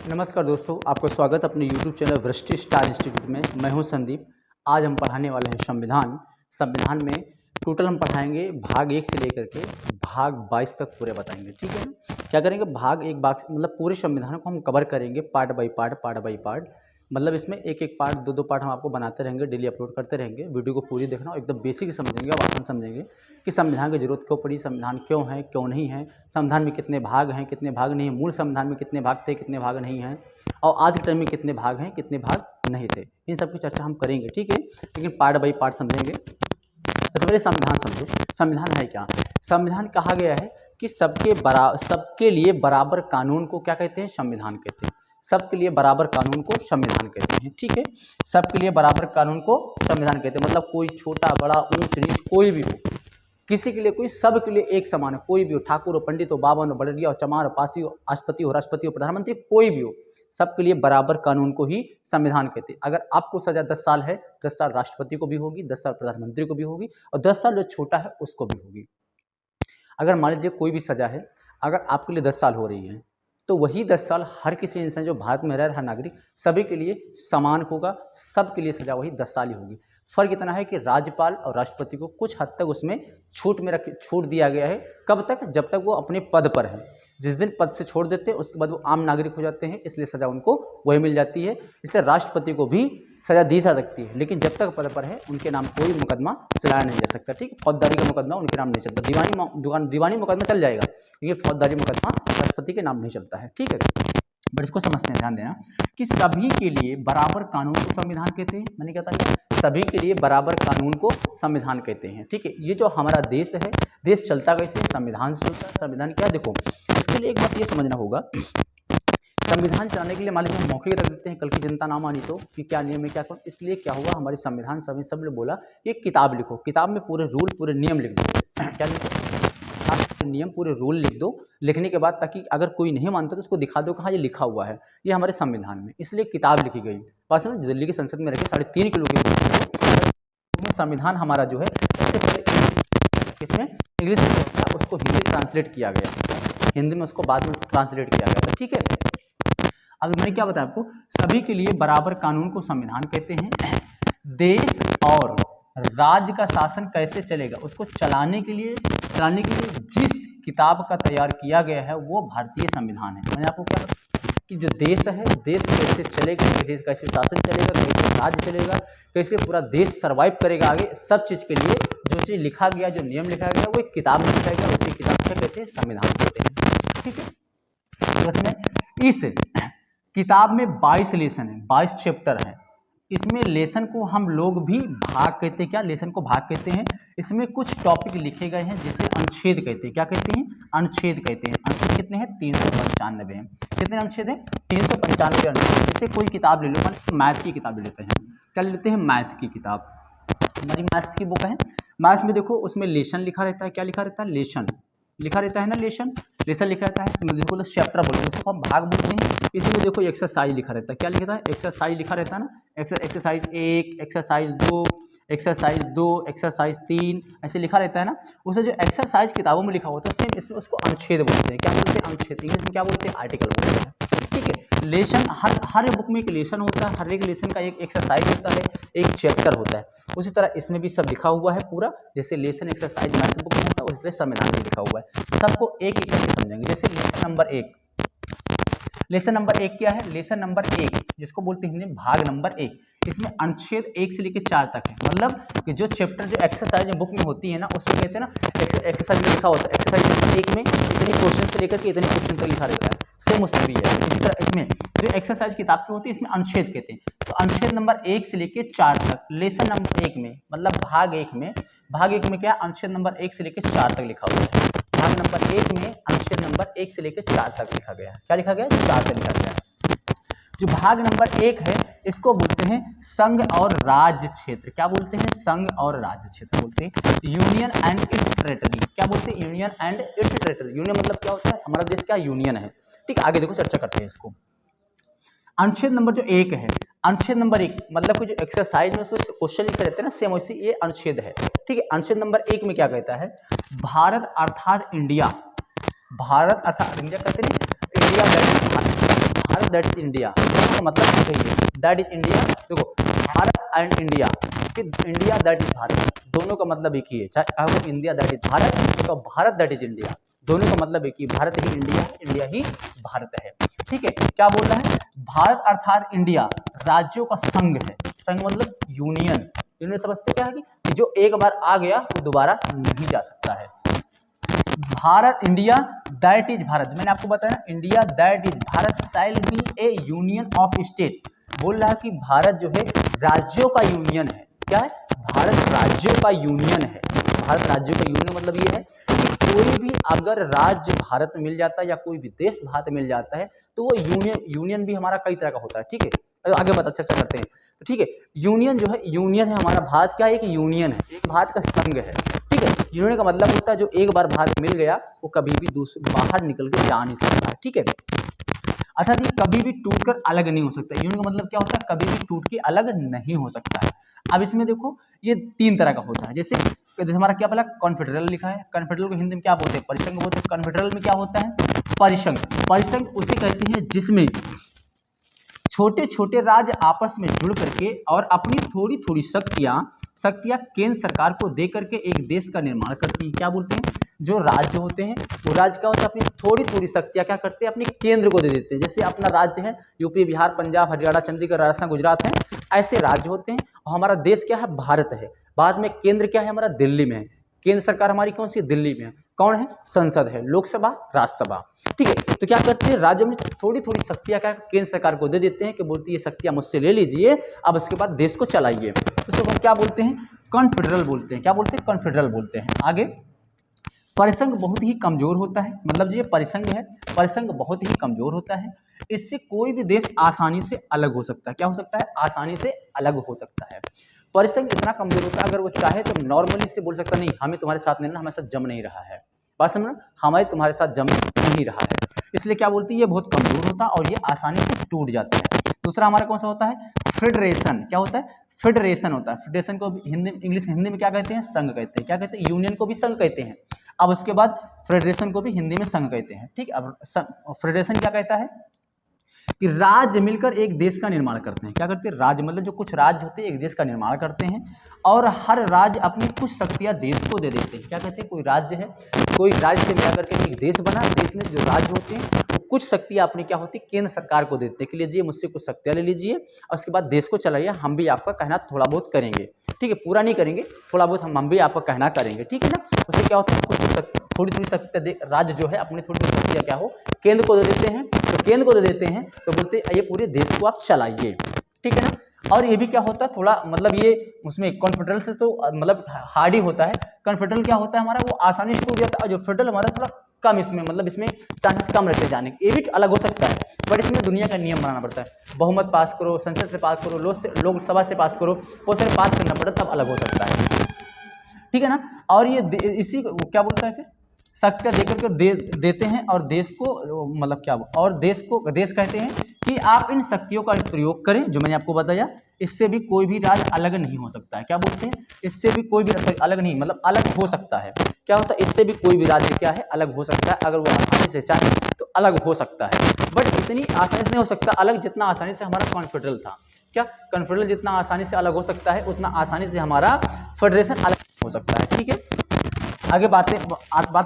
नमस्कार दोस्तों, आपका स्वागत अपने YouTube चैनल वृष्टि स्टार इंस्टीट्यूट में। मैं हूं संदीप। आज हम पढ़ाने वाले हैं संविधान में टोटल हम पढ़ाएंगे भाग 1 से लेकर के भाग 22 तक पूरे बताएंगे। ठीक है ना। क्या करेंगे, भाग एक भाग मतलब पूरे संविधान को हम कवर करेंगे पार्ट बाय पार्ट। मतलब इसमें एक एक पार्ट दो पार्ट हम आपको बनाते रहेंगे, डेली अपलोड करते रहेंगे। वीडियो को पूरी देखना और एकदम बेसिक समझेंगे और आसान समझेंगे कि संविधान की जरूरत क्यों पड़ी, संविधान क्यों है क्यों नहीं है, संविधान में कितने भाग हैं कितने भाग नहीं हैं, मूल संविधान में कितने भाग थे कितने भाग नहीं हैं, और आज के टाइम में कितने भाग हैं कितने भाग नहीं थे। इन सब की चर्चा हम करेंगे। ठीक है, लेकिन पार्ट बाई पार्ट समझेंगे। तो पहले संविधान समझो। संविधान है क्या? संविधान कहा गया है कि सबके लिए बराबर कानून को क्या कहते हैं? संविधान कहते हैं। सबके लिए बराबर कानून को संविधान कहते हैं। ठीक है, सबके लिए बराबर कानून को संविधान कहते हैं। मतलब कोई छोटा बड़ा ऊंच नीच कोई भी हो, किसी के लिए कोई, सब के लिए एक समान है। कोई भी हो, ठाकुर हो, पंडित हो, बावन हो, बड़रिया हो, चमार हो, पासी हो, राष्ट्रपति हो, प्रधानमंत्री, कोई भी हो, सबके लिए बराबर कानून को ही संविधान कहते हैं। अगर आपको सजा 10 साल है, 10 साल राष्ट्रपति को भी होगी, 10 साल प्रधानमंत्री को भी होगी, और 10 साल जो छोटा है उसको भी होगी। अगर मान लीजिए कोई भी सजा है, अगर आपके लिए 10 साल हो रही है, तो वही 10 साल हर किसी इंसान जो भारत में रह रहा है, हर नागरिक, सभी के लिए समान होगा। सबके लिए सजा वही 10 साल ही होगी। फर्क इतना है कि राज्यपाल और राष्ट्रपति को कुछ हद तक उसमें छूट दिया गया है। कब तक? जब तक वो अपने पद पर है। जिस दिन पद से छोड़ देते हैं उसके बाद वो आम नागरिक हो जाते हैं, इसलिए सजा उनको वही मिल जाती है। इसलिए राष्ट्रपति को भी सजा दी जा सकती है, लेकिन जब तक पद पर है उनके नाम कोई मुकदमा चलाया नहीं जा सकता। ठीक, फौजदारी का मुकदमा उनके नाम नहीं चलता। दीवानी मुकदमा चल जाएगा, लेकिन फौजदारी मुकदमा राष्ट्रपति के नाम नहीं चलता है। ठीक है, बट इसको समझते हैं, ध्यान देना कि सभी के लिए बराबर कानून को संविधान कहते हैं। मैंने क्या था, सभी के लिए बराबर कानून को संविधान कहते हैं। ठीक है, ये जो हमारा देश है, देश चलता कैसे? संविधान से चलता है। संविधान क्या है? देखो, इसके लिए एक बात ये समझना होगा, संविधान चलाने के लिए मान लीजिए मौके रख देते हैं, कल की जनता ना मानी तो कि क्या नियम है क्या कौन। इसलिए क्या हुआ, हमारे संविधान सभा सब ने बोला कि एक किताब लिखो, किताब में पूरे रूल पूरे नियम लिख दो। क्या लिखो? नियम पूरे रूल लिख दो। लिखने के बाद ताकि अगर कोई नहीं मानता तो उसको दिखा दो कहाँ ये लिखा हुआ है, ये हमारे संविधान में, इसलिए किताब लिखी गई। पास में दिल्ली की संसद में रखे 3.5 किलो की संविधान हमारा जो है, सबसे पहले इसमें इंग्लिश में था, उसको हिंदी ट्रांसलेट किया गया, हिंदी में उसको बाद में ट्रांसलेट किया गया था। ठीक है, अब मैंने क्या बताया आपको, सभी के लिए बराबर कानून को संविधान कहते हैं। देश और राज्य का शासन कैसे चलेगा, उसको चलाने के लिए जिस किताब का तैयार किया गया है वो भारतीय संविधान है। मैंने आपको क्या बताया कि जो देश है, देश कैसे चलेगा, कैसे शासन चलेगा, कैसे राज्य चलेगा, कैसे पूरा देश सर्वाइव करेगा आगे, सब चीज़ के लिए जो चीज़ लिखा गया, जो नियम लिखा गया, वो एक किताब में लिखा गया, उसी किताब क्या कहते हैं? संविधान कहते हैं। ठीक है, तो इसमें इस किताब में 22 लेसन है, 22 चैप्टर है। इसमें लेसन को हम लोग भी भाग कहते हैं। क्या? लेसन को भाग कहते हैं। इसमें कुछ टॉपिक लिखे गए हैं जिसे अनुच्छेद कहते हैं। क्या कहते हैं? अनुच्छेद कहते हैं। अनुच्छेद कितने हैं? 395 हैं। कितने अनुच्छेद हैं? 395 अनुच्छेद। जैसे कोई किताब ले लो, मान मैथ की किताब ले लेते हैं। क्या लेते हैं? मैथ की किताब। हमारी मैथ्स की बुक है। मैथ्स में देखो, उसमें लेसन लिखा रहता है। क्या लिखा रहता है? लेसन लिखा रहता है ना, लेसन लिखा रहता है। इसमें देखो चैप्टर बोलते हैं, उसको हम भाग बोलते हैं। इसमें देखो एक्सरसाइज लिखा रहता है। क्या लिखा है? एक्सरसाइज लिखा रहता है ना। एक्सरसाइज 1, एक्सरसाइज 2, एक्सरसाइज 2, एक्सरसाइज 3, ऐसे लिखा रहता है ना। उसे जो एक्सरसाइज किताबों में लिखा होता है सेम इसमें उसको अनुच्छेद बोलते हैं। क्या बोलते हैं? अनुच्छेद। इंग्लिश में क्या बोलते हैं? आर्टिकल बोलते हैं। ठीक है, लेसन हर बुक में एक लेसन होता है, हर एक लेसन का एक एक्सरसाइज होता है, एक चैप्टर होता है। उसी तरह इसमें भी सब लिखा हुआ है पूरा। जैसे लेसन एक्सरसाइज मैथ बुक में होता है, उसी तरह संविधान में लिखा हुआ है। सबको एक एक करके समझेंगे। जैसे लेसन नंबर 1, लेसन नंबर 1 क्या है? लेसन नंबर 1 जिसको बोलते हैं हिंदी में भाग नंबर 1, इसमें अनुच्छेद 1 से लेकर 4 तक है। मतलब कि जो चैप्टर जो एक्सरसाइज बुक में होती है ना, उसमें कहते हैं ना, एक्सरसाइज में लिखा होता है, एक्सरसाइज नंबर 1 में इतने क्वेश्चन से लेकर के इतने क्वेश्चन तक लिखा रहता है। सेम उसमें भी है। इसी तरह इसमें जो एक्सरसाइज किताब की होती है, इसमें अनुच्छेद कहते हैं। तो अनुच्छेद नंबर 1 से लेकर 4 तक लेसन नंबर 1 में, मतलब भाग 1 में क्या? अनुच्छेद नंबर 1 से लेकर 4 तक लिखा हुआ है। भाग नंबर 1 में अनुच्छेद नंबर 1 से लेकर 4 तक लिखा गया है। क्या लिखा गया है? 4 तक लिखा गया है। जो भाग नंबर 1 है, इसको बोलते हैं संघ और राज्य क्षेत्र। क्या बोलते हैं? संघ और राज्य क्षेत्र बोलते हैं। Union and it's territory. क्या बोलते हैं? Union and it's territory. Union मतलब क्या होता है? हमारा देश क्या यूनियन है। ठीक, आगे देखो, चर्चा करते हैं इसको। अनुच्छेद नंबर जो 1 है, अनुच्छेद नंबर 1 मतलब कि जो एक्सरसाइज में उसमें क्वेश्चन लिखे रहते हैं ना, सेम वैसे ये अनुच्छेद है। ठीक है, अनुच्छेद नंबर 1 में क्या कहता है? भारत अर्थात इंडिया, भारत अर्थात इंडिया कहते हैं, India Bharat that is India, दोनों का मतलब है कहिए दैट इज इंडिया। देखो भारत एंड इंडिया, फिर इंडिया दैट इज भारत, दोनों का मतलब एक ही है। चाहे कहो इंडिया दैट इज भारत तो भारत दैट इज इंडिया, दोनों का मतलब एक ही, भारत ही इंडिया, इंडिया ही भारत है। ठीक है, क्या बोल रहा है, भारत अर्थात इंडिया राज्यों का संघ है। संघ मतलब यूनियन, यूनियन समझते क्या है कि जो एक बार आ गया वो दोबारा नहीं जा सकता है। Bharat India that is Bharat, मैंने आपको बताया ना, India that is Bharat shall be A union of state. बोल रहा है कि भारत जो है राज्यों का यूनियन है। क्या है, भारत राज्यों का यूनियन है। भारत राज्यों का यूनियन मतलब ये है कि कोई भी अगर राज्य भारत में मिल जाता है या कोई भी देश भारत में मिल जाता है तो वो यूनियन भी हमारा कई तरह का होता है। ठीक है, तो आगे बात चर्चा करते हैं। तो ठीक है, यूनियन जो है, यूनियन है हमारा, भारत क्या है, एक यूनियन है, एक भारत का संघ है। ठीक है, यूनियन का मतलब होता है जो एक बार भारत मिल गया वो कभी भी दूसरे बाहर निकल के जा नहीं सकता है। ठीक है, अर्थात ये कभी भी टूटकर अलग नहीं हो सकता। यूनियन का मतलब क्या होता है, कभी भी टूट के अलग नहीं हो सकता है। अब इसमें देखो ये तीन तरह का होता है। जैसे हमारा क्या पहला कॉन्फेडरल लिखा है, कॉन्फेडरल को हिंदी में क्या बोलते हैं, परिसंघ बोलते हैं। कॉन्फेडरल में क्या होता है, परिसंघ। परिसंघ उसे कहते हैं जिसमें छोटे छोटे राज्य आपस में जुड़ करके और अपनी थोड़ी थोड़ी शक्तियां केंद्र सरकार को दे करके एक देश का निर्माण करती हैं। क्या बोलते हैं, जो राज्य होते हैं वो राज्य क्या होता है, अपनी थोड़ी थोड़ी शक्तियां क्या करते हैं, अपने केंद्र को दे देते हैं। जैसे अपना राज्य है यूपी, बिहार, पंजाब, हरियाणा, चंडीगढ़, राजस्थान, गुजरात है, ऐसे राज्य होते हैं। और हमारा देश क्या है, भारत है। बाद में केंद्र क्या है हमारा, दिल्ली में है। केंद्र सरकार हमारी कौन सी है, दिल्ली में है। कौन है, संसद है, लोकसभा, राज्यसभा। ठीक है, तो क्या करते हैं, राज्यों में थोड़ी थोड़ी शक्तियां क्या केंद्र सरकार को दे देते हैं कि बोलती है ये शक्तियां मुझसे ले लीजिए, अब उसके बाद देश को चलाइए। उसको हम क्या बोलते हैं, कॉन्फेडरल बोलते हैं। क्या बोलते हैं, कॉन्फेडरल बोलते हैं। आगे परिसंघ बहुत ही कमजोर होता है, मतलब ये परिसंघ है, परिसंघ बहुत ही कमजोर होता है। इससे कोई भी देश आसानी से अलग हो सकता है। क्या हो सकता है, आसानी से अलग हो सकता है। परिसंघ इतना कमजोर होता है, अगर वो चाहे तो नॉर्मली से बोल सकता नहीं हमें तुम्हारे साथ नहीं रहना, हमारे साथ जम नहीं रहा है। बात समझ, हमारे तुम्हारे साथ जम नहीं रहा है, इसलिए क्या बोलती है, ये बहुत कमजोर होता है और ये आसानी से टूट जाता है। दूसरा हमारा कौन सा होता है, फेडरेशन। क्या होता है, फेडरेशन होता है। फेडरेशन को हिंदी हिंदी में क्या कहते हैं, संघ कहते हैं। क्या कहते हैं, यूनियन को भी संघ कहते हैं। अब उसके बाद फेडरेशन को भी हिंदी में संघ कहते हैं। ठीक, अब फेडरेशन क्या कहता है कि राज्य मिलकर एक देश का निर्माण करते हैं। क्या करते हैं, राज्य मतलब जो कुछ राज्य होते हैं एक देश का निर्माण करते हैं और हर राज्य अपनी कुछ शक्तियां देश को दे देते हैं। क्या कहते हैं, कोई राज्य है, कोई राज्य से मिला करके एक देश बना, देश में जो राज्य होते हैं वो कुछ शक्तियां अपनी क्या होती है, केंद्र सरकार को देते हैं कि लीजिए मुझसे कुछ शक्तियां ले लीजिए और उसके बाद देश को चलाइए, हम भी आपका कहना थोड़ा बहुत करेंगे। ठीक है, पूरा नहीं करेंगे, थोड़ा बहुत हम भी आपका कहना करेंगे। ठीक है ना, उससे क्या होता है, कुछ थोड़ी थोड़ी शक्तियां राज्य जो है अपनी थोड़ी थोड़ी शक्तियां क्या हो केंद्र को दे देते हैं। तो केंद्र को दे देते हैं तो बोलते हैं ये पूरे देश को आप चलाइए। ठीक है ना, और ये भी क्या होता है थोड़ा मतलब ये उसमें कॉन्फेडरल से तो मतलब हार्ड ही होता है। कॉन्फेडरल क्या होता है हमारा, वो आसानी से टूट जाता है। जो फेडरल हमारा थोड़ा कम, इसमें मतलब इसमें चांसेस कम रहते हैं जाने के। ये भी अलग हो सकता है बट इसमें दुनिया का नियम बनाना पड़ता है। बहुमत पास करो, संसद से पास करो, लोकसभा से पास करो, बहुत सारे पास करना पड़ता है, तब अलग हो सकता है। ठीक है ना, और ये इसी क्या बोलता है, फिर शक्तियां देकर के देते हैं और देश को मतलब क्या, और देश को देश कहते हैं कि आप इन शक्तियों का प्रयोग करें जो मैंने आपको बताया। इससे भी कोई भी राज्य अलग नहीं हो सकता है। क्या बोलते हैं, इससे भी कोई भी अलग नहीं, मतलब अलग हो सकता है। क्या होता है, इससे भी कोई भी राज्य क्या है, अलग हो सकता है। अगर वो आसानी से चाहे तो अलग हो सकता है, बट इतनी आसानी से नहीं हो सकता अलग जितना आसानी से हमारा कॉन्फेडरल था। क्या, कॉन्फेडरल जितना आसानी से अलग हो सकता है उतना आसानी से हमारा फेडरेशन अलग हो सकता है। ठीक है, आगे बात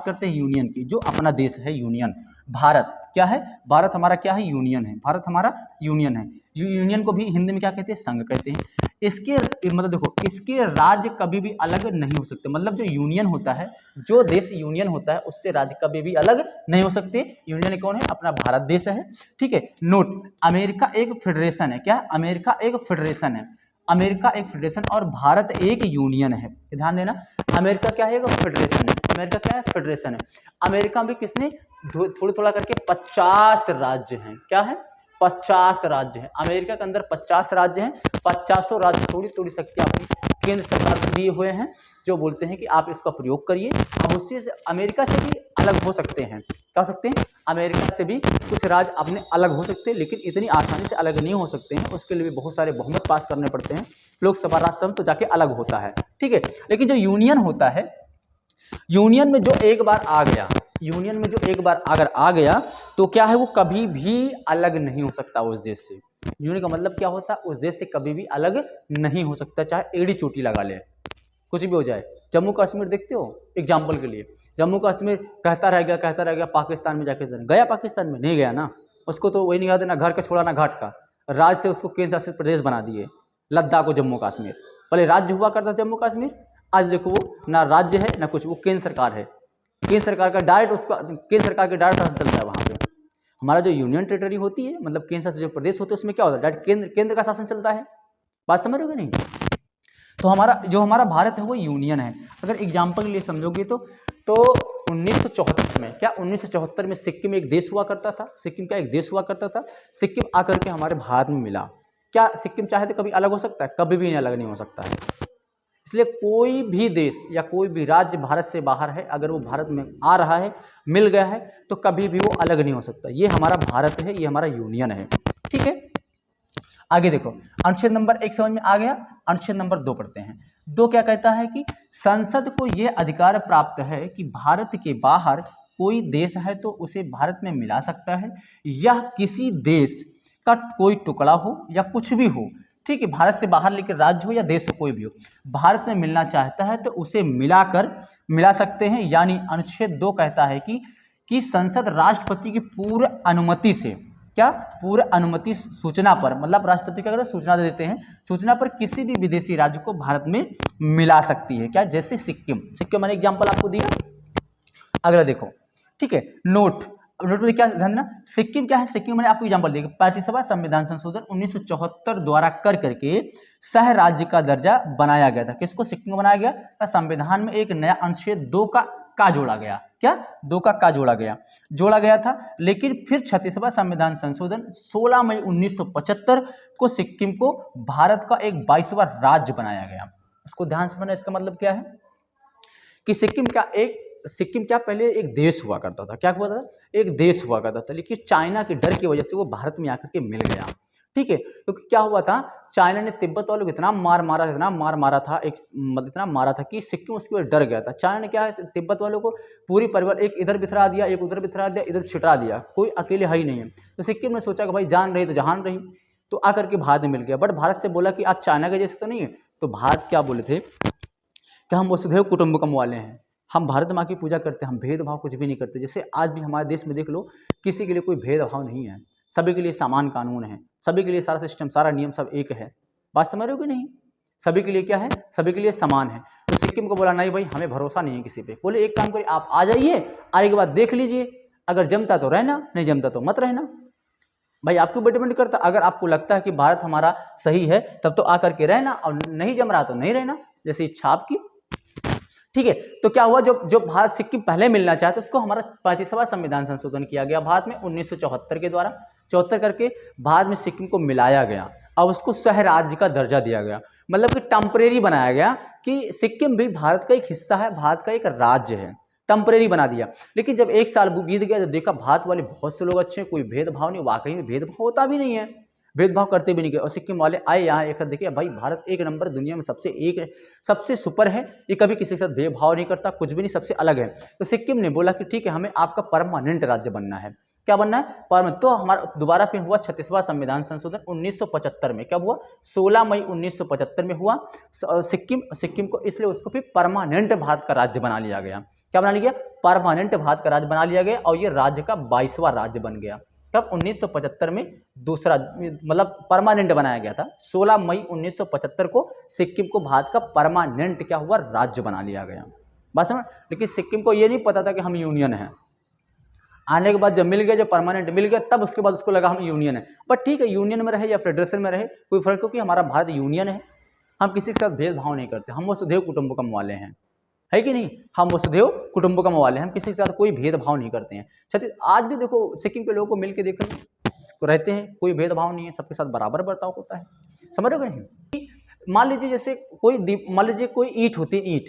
करते हैं यूनियन की। जो अपना देश है यूनियन, भारत क्या है, भारत हमारा क्या है, यूनियन है। भारत हमारा यूनियन है। यूनियन को भी हिंदी में क्या कहते हैं, संघ कहते हैं। इसके मतलब देखो, इसके राज्य कभी भी अलग नहीं हो सकते। मतलब जो यूनियन होता है, जो देश यूनियन होता है उससे राज्य कभी भी अलग नहीं हो सकते। यूनियन कौन है, अपना भारत देश है। ठीक है, नोट, अमेरिका एक फेडरेशन है। क्या, अमेरिका एक फेडरेशन है। अमेरिका एक फेडरेशन और भारत एक यूनियन है। ध्यान देना, अमेरिका क्या है, एक फेडरेशन है। अमेरिका क्या है, फेडरेशन है। अमेरिका में किसने थोड़ा थोड़ा करके 50 राज्य हैं। क्या है, 50 राज्य हैं। अमेरिका के अंदर 50 राज्य हैं। 50 राज्य थोड़ी थोड़ी शक्तियां अपनी केंद्र सरकार को दिए हुए हैं, जो बोलते हैं कि आप इसका प्रयोग करिए। हम उससे अमेरिका से भी अलग हो सकते हैं। क्या हो सकते हैं, अमेरिका से भी कुछ राज्य अपने अलग हो सकते हैं, लेकिन इतनी आसानी से अलग नहीं हो सकते हैं। उसके लिए भी बहुत सारे बहुमत पास करने पड़ते हैं, लोकसभा राज्यसभा तो जाके अलग होता है। ठीक है, लेकिन जो यूनियन होता है, यूनियन में जो एक बार आ गया, यूनियन में जो एक बार अगर आ गया तो क्या है, वो कभी भी अलग नहीं हो सकता उस देश से। यूनियन का मतलब क्या होता है, उस देश से कभी भी अलग नहीं हो सकता, चाहे एड़ी चोटी लगा ले, कुछ भी हो जाए। जम्मू कश्मीर देखते हो एग्जाम्पल के लिए, जम्मू कश्मीर कहता रह गया पाकिस्तान में जाके गया, पाकिस्तान में नहीं गया ना, उसको तो वही नहीं याद है, ना घर का छोड़ा ना घाट का, राज्य से उसको केंद्र शासित प्रदेश बना दिए लद्दाख को जम्मू कश्मीर। पहले राज्य हुआ करता जम्मू कश्मीर, आज देखो वो ना राज्य है ना कुछ, वो केंद्र सरकार है, केंद्र सरकार का डायरेक्ट उसका केंद्र सरकार के डायरेक्ट शासन चलता है वहाँ पे। हमारा जो यूनियन टेरिटरी होती है, मतलब केंद्र शासित जो प्रदेश होते हैं, उसमें क्या होता है, डायरेक्ट केंद्र का शासन चलता है। बात समझ रहे हो कि नहीं? तो हमारा भारत है वो यूनियन है। अगर एग्जाम्पल के लिए समझोगे तो 1974 में क्या, 1974 में सिक्किम एक देश हुआ करता था, सिक्किम का एक देश हुआ करता था, सिक्किम आकर के हमारे भारत में मिला। क्या सिक्किम चाहे तो कभी अलग हो सकता है? कभी भी अलग नहीं हो सकता है। इसलिए कोई भी देश या कोई भी राज्य भारत से बाहर है, अगर वो भारत में आ रहा है, मिल गया है, तो कभी भी वो अलग नहीं हो सकता। ये हमारा भारत है, ये हमारा यूनियन है। ठीक है, आगे देखो, अनुच्छेद नंबर 1 समझ में आ गया। अनुच्छेद नंबर 2 पढ़ते हैं। 2 क्या कहता है कि संसद को यह अधिकार प्राप्त है कि भारत के बाहर कोई देश है तो उसे भारत में मिला सकता है, या किसी देश का कोई टुकड़ा हो या कुछ भी हो, ठीक है, भारत से बाहर लेकर राज्य हो या देश हो, कोई भी हो, भारत में मिलना चाहता है तो उसे मिला सकते हैं। यानी अनुच्छेद 2 कहता है कि संसद राष्ट्रपति की पूर्व अनुमति से, क्या, पूर्व अनुमति सूचना पर, मतलब राष्ट्रपति का अगर सूचना दे देते हैं, सूचना पर किसी भी विदेशी राज्य को भारत में मिला सकती है। क्या, जैसे सिक्किम मैंने एग्जांपल आपको दिया। अगला देखो, ठीक है, नोट में क्या ध्यान देना, सिक्किम क्या है, सिक्किम मैंने आपको एग्जांपल दिया, 35वां संविधान संशोधन 1974 द्वारा करके सह राज्य का दर्जा बनाया गया था। किसको? सिक्किम को बनाया गया। संविधान में एक नया अनुच्छेद 2 का जोड़ा गया। क्या? 2 का जोड़ा गया था। लेकिन फिर 36वां संविधान संशोधन 16 मई 1975 को सिक्किम को भारत का एक 22वां राज्य बनाया गया। इसको ध्यान से समझना। इसका मतलब क्या है कि सिक्किम क्या पहले एक देश हुआ करता था। क्या हुआ था? एक देश हुआ करता था, लेकिन चाइना के डर की वजह से वो भारत में आकर के मिल गया। ठीक है, क्योंकि क्या हुआ था, चाइना ने तिब्बत वालों को इतना मार मारा था इतना मारा था कि सिक्किम उसकी वजह डर गया था। चाइना ने क्या है, तिब्बत वालों को पूरी परिवार एक इधर बिथरा दिया, एक उधर बिथरा दिया, इधर छिटा दिया, कोई अकेले है ही नहीं है। तो सिक्किम ने सोचा कि भाई जान रही तो जहान रही, तो आकर के भारत में मिल गया। बट भारत से बोला कि आप चाइना के जैसे तो नहीं है। तो भारत क्या बोले थे कि हम वसुधैव कुटुंबकम वाले हैं, हम भारत माँ की पूजा करते हैं, हम भेदभाव कुछ भी नहीं करते। जैसे आज भी हमारे देश में देख लो, किसी के लिए कोई भेदभाव नहीं है, सभी के लिए समान कानून है, सभी के लिए सारा सिस्टम, सारा नियम सब एक है। बात समझ रहे हो कि नहीं? सभी के लिए क्या है, सभी के लिए समान है। तो सिक्किम को बोला नहीं भाई, हमें भरोसा नहीं है किसी पे। बोले एक काम करिए, आप आ जाइए, आने के बाद देख लीजिए, अगर जमता तो रहना, नहीं जमता तो मत रहना। भाई आपके ऊपर डिपेंड करता, अगर आपको लगता है कि भारत हमारा सही है तब तो आकर के रहना, और नहीं जम रहा तो नहीं रहना, जैसे इच्छा आपकी। ठीक है, तो क्या हुआ, जो भारत सिक्किम पहले मिलना चाहता उसको हमारा 35वां संविधान संशोधन किया गया भारत में 1974 के द्वारा, 74 करके भारत में सिक्किम को मिलाया गया। अब उसको सह राज्य का दर्जा दिया गया, मतलब कि टेम्परेरी बनाया गया कि सिक्किम भी भारत का एक हिस्सा है, भारत का एक राज्य है, टेम्परेरी बना दिया। लेकिन जब एक साल बीत गया तो देखा भारत वाले बहुत से लोग अच्छे हैं, कोई भेदभाव नहीं, वाकई में भेदभाव होता भी नहीं है, भेदभाव करते भी नहीं गए। और सिक्किम वाले आए यहाँ, एक देखिए भाई भारत एक नंबर दुनिया में सबसे सुपर है, ये कभी किसी के साथ भेदभाव नहीं करता, कुछ भी नहीं, सबसे अलग है। तो सिक्किम ने बोला कि ठीक है, हमें आपका परमानेंट राज्य बनना है। क्या बनना है? परमानेंट। तो हमारा दोबारा फिर हुआ 36वां संविधान संशोधन 1975 में। क्या हुआ? 16 मई 1975 में हुआ सिक्किम को, इसलिए उसको फिर परमानेंट भारत का राज्य बना लिया गया। क्या बना लिया? परमानेंट भारत का राज्य बना लिया गया, और ये राज्य का 22वां राज्य बन गया। तब 1975 में दूसरा, मतलब परमानेंट बनाया गया था। 16 मई 1975 को सिक्किम को भारत का परमानेंट क्या हुआ, राज्य बना लिया गया। बस समझ। लेकिन सिक्किम को ये नहीं पता था कि हम यूनियन है। आने के बाद जब मिल गया, जब परमानेंट मिल गया, तब उसके बाद उसको लगा हम यूनियन है। बट ठीक है, यूनियन में रहे या फेडरेशन में रहे कोई फर्क, क्योंकि हमारा भारत यूनियन है, हम किसी के साथ भेदभाव नहीं करते, हम वसुधैव कुटुंबकम वाले हैं, है कि नहीं? हम वसुधैव कुटुंबकम वाले हैं, हम किसी के साथ कोई भेदभाव नहीं करते हैं। आज भी देखो सिक्किम के लोगों को मिल के देखो रहते हैं, कोई भेदभाव नहीं है, सबके साथ बराबर बर्ताव होता है। समझ रहे हो नहीं? मान लीजिए जैसे मान लीजिए कोई ईंट होती है,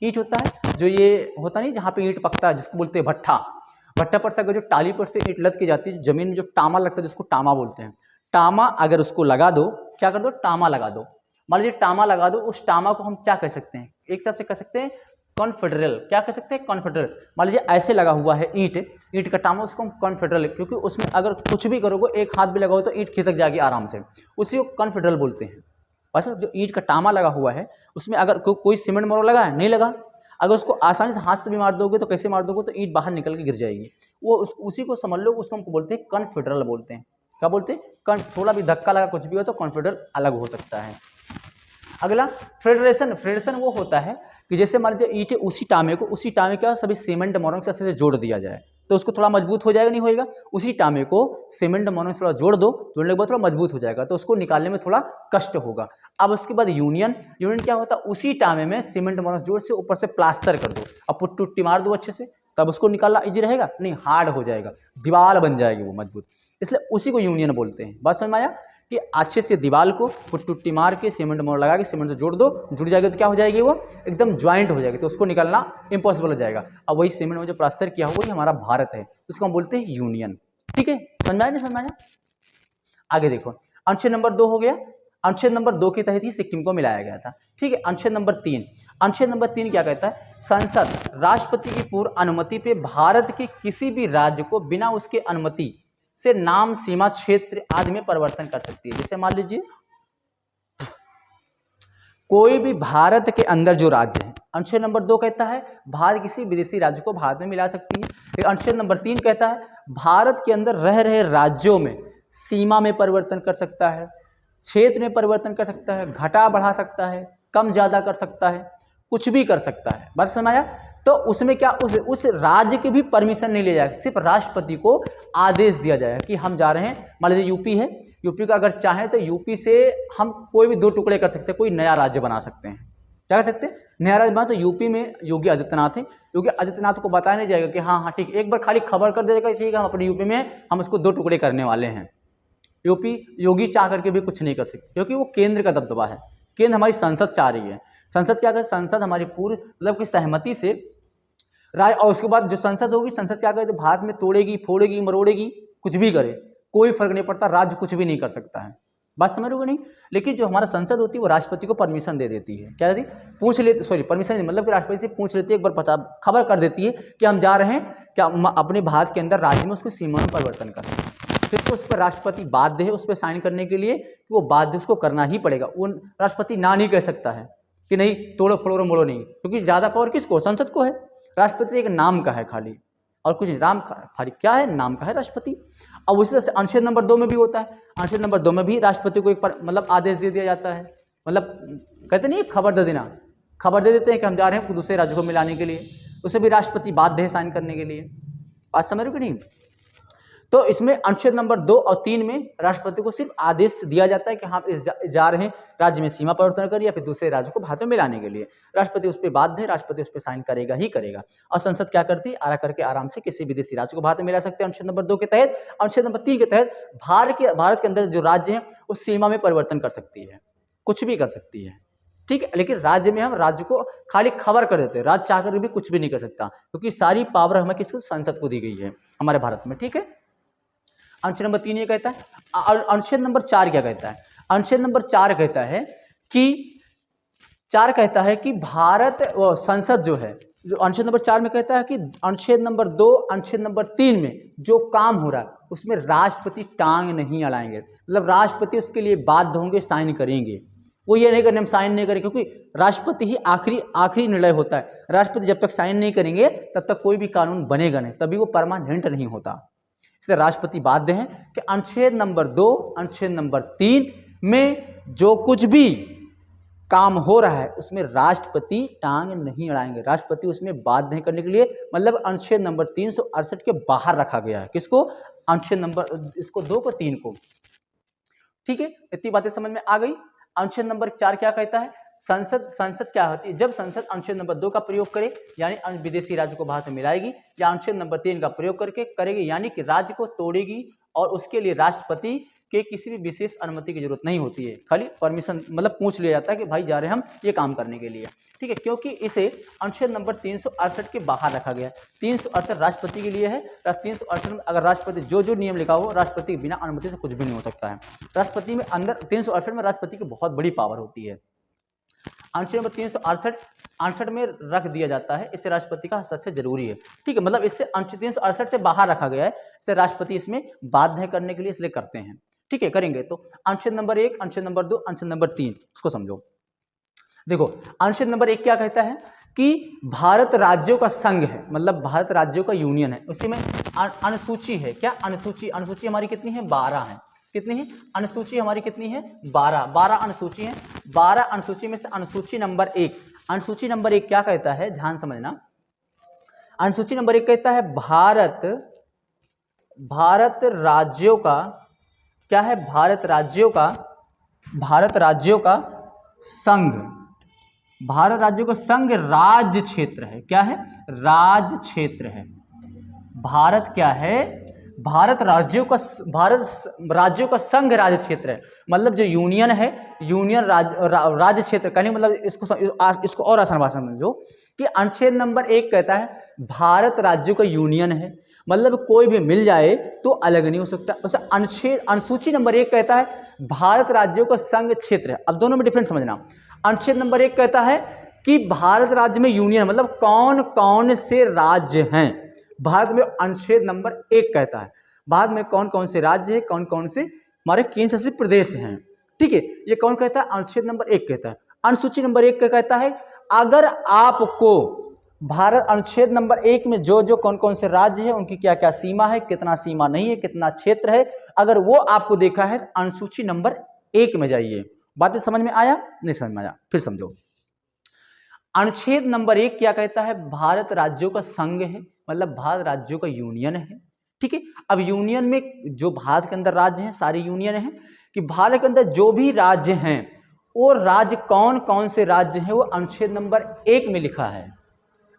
ईंट होता है जो ये होता नहीं, जहाँ पे ईंट पकता है, जिसको बोलते हैं भट्टा पर से अगर जो टाली पर से ईंट लद की जाती है, जमीन में जो टामा लगता है, जिसको टामा बोलते हैं, टामा अगर उसको लगा दो, क्या कर दो, टामा लगा दो। मान लीजिए टामा लगा दो, उस टामा को हम क्या कह सकते हैं, एक तरफ से कह सकते हैं कॉन्फेडरल, क्या कह सकते हैं, कॉन्फेडरल। मान लीजिए ऐसे लगा हुआ है ईंट का टामा, उसको हम कॉन्फेडरल, क्योंकि उसमें अगर कुछ भी करोगे, एक हाथ भी लगाओ तो ईंट खिसक जाएगी आराम से, उसी को कॉन्फेडरल बोलते हैं। बस जो ईंट का टामा लगा हुआ है उसमें अगर कोई सीमेंट मोड़ लगा है, नहीं लगा, अगर उसको आसानी से हाथ से भी मार दोगे तो कैसे मार दोगे, तो ईंट बाहर निकल के गिर जाएगी, वो उसी को समझ लो, उसको हमको बोलते हैं कॉन्फेडरल बोलते हैं। क्या बोलते हैं, थोड़ा भी धक्का लगा कुछ भी हो तो कॉन्फेडरल अलग हो सकता है। अगला फेडरेशन, फेडरेशन वो होता है कि जैसे मान लीजिए ईंटें उसी टामे का सभी सीमेंट मोरंग से जोड़ दिया जाए तो उसको थोड़ा मजबूत हो जाएगा, नहीं होएगा, उसी टामे को सीमेंट मोरंग से थोड़ा जोड़ दो, जोड़ने के बाद थोड़ा मजबूत हो जाएगा, तो उसको निकालने में थोड़ा कष्ट होगा। अब उसके बाद यूनियन क्या होता है, उसी टामे में सीमेंट मोरंग जोड़ से ऊपर से प्लास्टर कर दो, अब पुट्टी मार दो अच्छे से, तब उसको निकालना इजी रहेगा, नहीं हार्ड हो जाएगा, दीवार बन जाएगी वो मजबूत, इसलिए उसी को यूनियन बोलते हैं। बस समझ में आया कि अच्छे से दीवार को पुट्टी मार के सीमेंट मोड़ लगा के सीमेंट से जोड़ दो, जुड़ जाएगी तो क्या हो जाएगी, वो एकदम ज्वाइंट हो जाएगी, तो उसको निकालना इम्पॉसिबल हो जाएगा। अब वही सीमेंट में जो प्लास्टर किया हुआ, वही हमारा भारत है, उसको हम बोलते हैं यूनियन। ठीक है, समझ में आया, नहीं समझ में आया? आगे देखो, अनुच्छेद नंबर 2 हो गया। अनुच्छेद नंबर 2 के तहत ही सिक्किम को मिलाया गया था। ठीक है, अनुच्छेद नंबर 3, अनुच्छेद नंबर 3 क्या कहता है, संसद राष्ट्रपति की पूर्व अनुमति पे भारत के किसी भी राज्य को बिना उसके अनुमति से नाम, सीमा, क्षेत्र आदि में परिवर्तन कर सकती है। जैसे मान लीजिए कोई भी भारत के अंदर जो राज्य है, अनुच्छेद नंबर 2 कहता है भारत किसी विदेशी राज्य को भारत में मिला सकती है। अनुच्छेद नंबर 3 कहता है भारत के अंदर रह रहे राज्यों में सीमा में परिवर्तन कर सकता है, क्षेत्र में परिवर्तन कर सकता है, घटा बढ़ा सकता है, कम ज्यादा कर सकता है, कुछ भी कर सकता है। बात समझ आया? तो उसमें क्या उस राज्य की भी परमिशन नहीं ले जाएगा, सिर्फ राष्ट्रपति को आदेश दिया जाएगा कि हम जा रहे हैं। मान लीजिए यूपी है, यूपी का अगर चाहें तो यूपी से हम कोई भी 2 टुकड़े कर सकते हैं, कोई नया राज्य बना सकते हैं। क्या कर सकते हैं, नया राज्य बना। तो यूपी में योगी आदित्यनाथ है, योगी आदित्यनाथ को बताया नहीं जाएगा कि हाँ ठीक, एक बार खाली खबर कर देगा ठीक है हम अपने यूपी में हम उसको 2 टुकड़े करने वाले हैं। योगी चाह करके भी कुछ नहीं कर सकते, क्योंकि वो केंद्र का दबदबा है, केंद्र हमारी संसद चाह रही है। संसद क्या करे, संसद हमारी पूरी मतलब की सहमति से राय, और उसके बाद जो संसद होगी, संसद क्या करे, भारत में तोड़ेगी, फोड़ेगी, मरोड़ेगी, कुछ भी करे, कोई फर्क नहीं पड़ता, राज्य कुछ भी नहीं कर सकता है। बात समझ रहे हो नहीं? लेकिन जो हमारा संसद होती है वो राष्ट्रपति को परमिशन दे देती है। क्या देती, पूछ लेती, सॉरी परमिशन नहीं, मतलब कि राष्ट्रपति से पूछ लेती है, एक बार पता खबर कर देती है कि हम जा रहे हैं क्या अपने भारत के अंदर राज्य में उसको सीमा में परिवर्तन करें, फिर तो उस पर राष्ट्रपति बाध्य है उस पर साइन करने के लिए, कि वो बाध्य उसको करना ही पड़ेगा। वो राष्ट्रपति ना नहीं कह सकता है कि नहीं तोड़ो फोड़ो मोड़ो नहीं, क्योंकि ज़्यादा पावर किसको, संसद को है। राष्ट्रपति एक नाम का है खाली, और कुछ नहीं, राम खाली क्या है, नाम का है राष्ट्रपति। अब उसी तरह से अनुच्छेद नंबर 2 में भी होता है, अनुच्छेद नंबर 2 में भी राष्ट्रपति को एक मतलब आदेश दे दिया जाता है, मतलब कहते नहीं खबर दे देना, खबर दे देते हैं कि हम जा रहे हैं दूसरे राज्य को मिलाने के लिए, उसे भी राष्ट्रपति बाध्य है साइन करने के लिए। बात समझ रहे हो कि नहीं? तो इसमें अनुच्छेद नंबर 2 और 3 में राष्ट्रपति को सिर्फ आदेश दिया जाता है कि हम जा रहे हैं राज्य में सीमा परिवर्तन करिए या फिर दूसरे राज्य को भारत में मिलाने के लिए। राष्ट्रपति उस पर बाध्य है, राष्ट्रपति उस पर साइन करेगा ही करेगा। और संसद क्या करती है, आरा करके आराम से किसी विदेशी राज्य को भारत में मिला सकते हैं अनुच्छेद नंबर 2 के तहत। अनुच्छेद नंबर 3 के तहत भारत के अंदर जो राज्य है उस सीमा में परिवर्तन कर सकती है, कुछ भी कर सकती है। ठीक है, लेकिन राज्य में हम राज्य को खाली खबर कर देते हैं, राज्य चाहकर भी कुछ भी नहीं कर सकता, क्योंकि सारी पावर हमें किसको, संसद को दी गई है हमारे भारत में। ठीक है, अनुच्छेद नंबर 3 ये कहता है। अनुच्छेद नंबर 4 क्या कहता है, अनुच्छेद नंबर 4 कहता है कि भारत संसद जो है, जो अनुच्छेद नंबर 4 में कहता है कि अनुच्छेद नंबर 2 अनुच्छेद नंबर 3 में जो काम हो रहा है उसमें राष्ट्रपति टांग नहीं अड़ाएंगे, मतलब राष्ट्रपति उसके लिए बाध्य होंगे, साइन करेंगे। वो ये नहीं करने हम साइन नहीं करेंगे, क्योंकि राष्ट्रपति ही आखिरी निर्णय होता है। राष्ट्रपति जब तक साइन नहीं करेंगे तब तक कोई भी कानून बनेगा नहीं, तभी वो परमानेंट नहीं होता। इससे राष्ट्रपति बाध्य हैं कि अनुच्छेद नंबर 2 अनुच्छेद नंबर 3 में जो कुछ भी काम हो रहा है उसमें राष्ट्रपति टांग नहीं अड़ाएंगे, राष्ट्रपति उसमें बाध्य है करने के लिए। मतलब अनुच्छेद नंबर 368 के बाहर रखा गया है किसको, अनुच्छेद नंबर इसको 2 को 3 को। ठीक है, इतनी बातें समझ में आ गई। अनुच्छेद नंबर 4 क्या कहता है, संसद क्या होती है, जब संसद अनुच्छेद नंबर 2 का प्रयोग करे यानी विदेशी राज्य को भारत में मिलाएगी, या अनुच्छेद नंबर 3 का प्रयोग करके करेगी यानी कि राज्य को तोड़ेगी, और उसके लिए राष्ट्रपति के किसी भी विशेष अनुमति की जरूरत नहीं होती है, खाली परमिशन मतलब पूछ लिया जाता है कि भाई जा रहे हैं हम ये काम करने के लिए। ठीक है, क्योंकि इसे अनुच्छेद नंबर 368 के बाहर रखा गया। 368 राष्ट्रपति के लिए है, 368 में अगर राष्ट्रपति जो नियम लिखा हो, राष्ट्रपति के बिना अनुमति से कुछ भी नहीं हो सकता है। राष्ट्रपति में अंदर 368 में राष्ट्रपति की बहुत बड़ी पावर होती है। अनुच्छेद नंबर 368 में रख दिया जाता है, इससे राष्ट्रपति का हस्ताक्षर जरूरी है। ठीक है, मतलब इससे अनुच्छेद 368 से बाहर रखा गया है, इससे राष्ट्रपति इसमें बाध्य है करने के लिए, इसलिए करते हैं। ठीक है, करेंगे तो अनुच्छेद नंबर 1, अनुच्छेद नंबर 2, अनुच्छेद नंबर 3 इसको समझो। देखो अनुच्छेद नंबर 1 क्या कहता है कि भारत राज्यों का संघ है, मतलब भारत राज्यों का यूनियन है, उसी में अनुसूची है। क्या अनुसूची? अनुसूची हमारी कितनी है? 12 है। कितनी है? अनुसूची हमारी कितनी है? 12 अनुसूची है। 12 अनुसूची में से अनुसूची नंबर 1, अनुसूची नंबर 1 क्या कहता है, ध्यान समझना। अनुसूची नंबर 1 कहता है भारत राज्यों का, क्या है? भारत राज्यों का संघ, भारत राज्यों का संघ राज्य क्षेत्र है। क्या है? राज्य क्षेत्र है। भारत क्या है? भारत राज्यों का संघ राज्य क्षेत्र है, मतलब जो यूनियन है, यूनियन राज्य क्षेत्र का नहीं, मतलब इसको और आसान भाषा में समझो कि अनुच्छेद नंबर 1 कहता है भारत राज्यों का यूनियन है, मतलब कोई भी मिल जाए तो अलग नहीं हो सकता। उसे अनुसूची नंबर 1 कहता है भारत राज्यों का संघ क्षेत्र है। अब दोनों में डिफरेंस समझना। अनुच्छेद नंबर 1 कहता है कि भारत राज्य में यूनियन, मतलब कौन कौन से राज्य हैं भारत में। अनुच्छेद नंबर 1 कहता है भारत में कौन कौन से राज्य हैं, कौन कौन से हमारे केंद्र शासित प्रदेश हैं। ठीक है, ये कौन कहता है? अनुच्छेद नंबर 1 कहता है। अनुसूची नंबर 1 क्या कहता है? अगर आपको भारत अनुच्छेद नंबर 1 में जो जो कौन कौन से राज्य है, उनकी क्या क्या सीमा है, कितना सीमा नहीं है, कितना क्षेत्र है, अगर वो आपको देखा है तो अनुसूची नंबर 1 में जाइए। बातें समझ में आया? नहीं समझ में आया? फिर समझो। अनुच्छेद नंबर 1 क्या कहता है? भारत राज्यों का संघ है, मतलब भारत राज्यों का यूनियन है। ठीक है, अब यूनियन में जो भारत के अंदर राज्य हैं, सारे यूनियन हैं, कि भारत के अंदर जो भी राज्य हैं वो राज्य कौन कौन से राज्य हैं, वो अनुच्छेद नंबर 1 में लिखा है।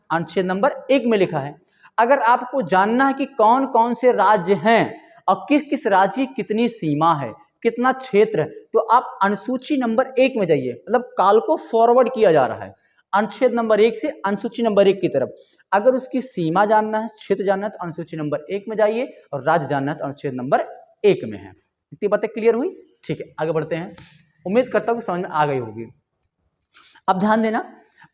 अनुच्छेद नंबर 1 में लिखा है। अगर आपको जानना है कि कौन कौन से राज्य हैं और किस किस राज्य की कितनी सीमा है, कितना क्षेत्र है, तो आप अनुसूची नंबर 1 में जाइए, मतलब काल को फॉरवर्ड किया जा रहा है अनुच्छेद नंबर 1 से अनुसूची नंबर 1 की तरफ। अगर उसकी सीमा जानना है, क्षेत्र जानना है तो अनुसूची नंबर 1 में जाइए, और राज्य जानना है तो अनुच्छेद नंबर 1 में है। इतनी बातें क्लियर हुई? ठीक है, आगे बढ़ते हैं। उम्मीद करता हूँ कि समझ में आ गई होगी। अब ध्यान देना,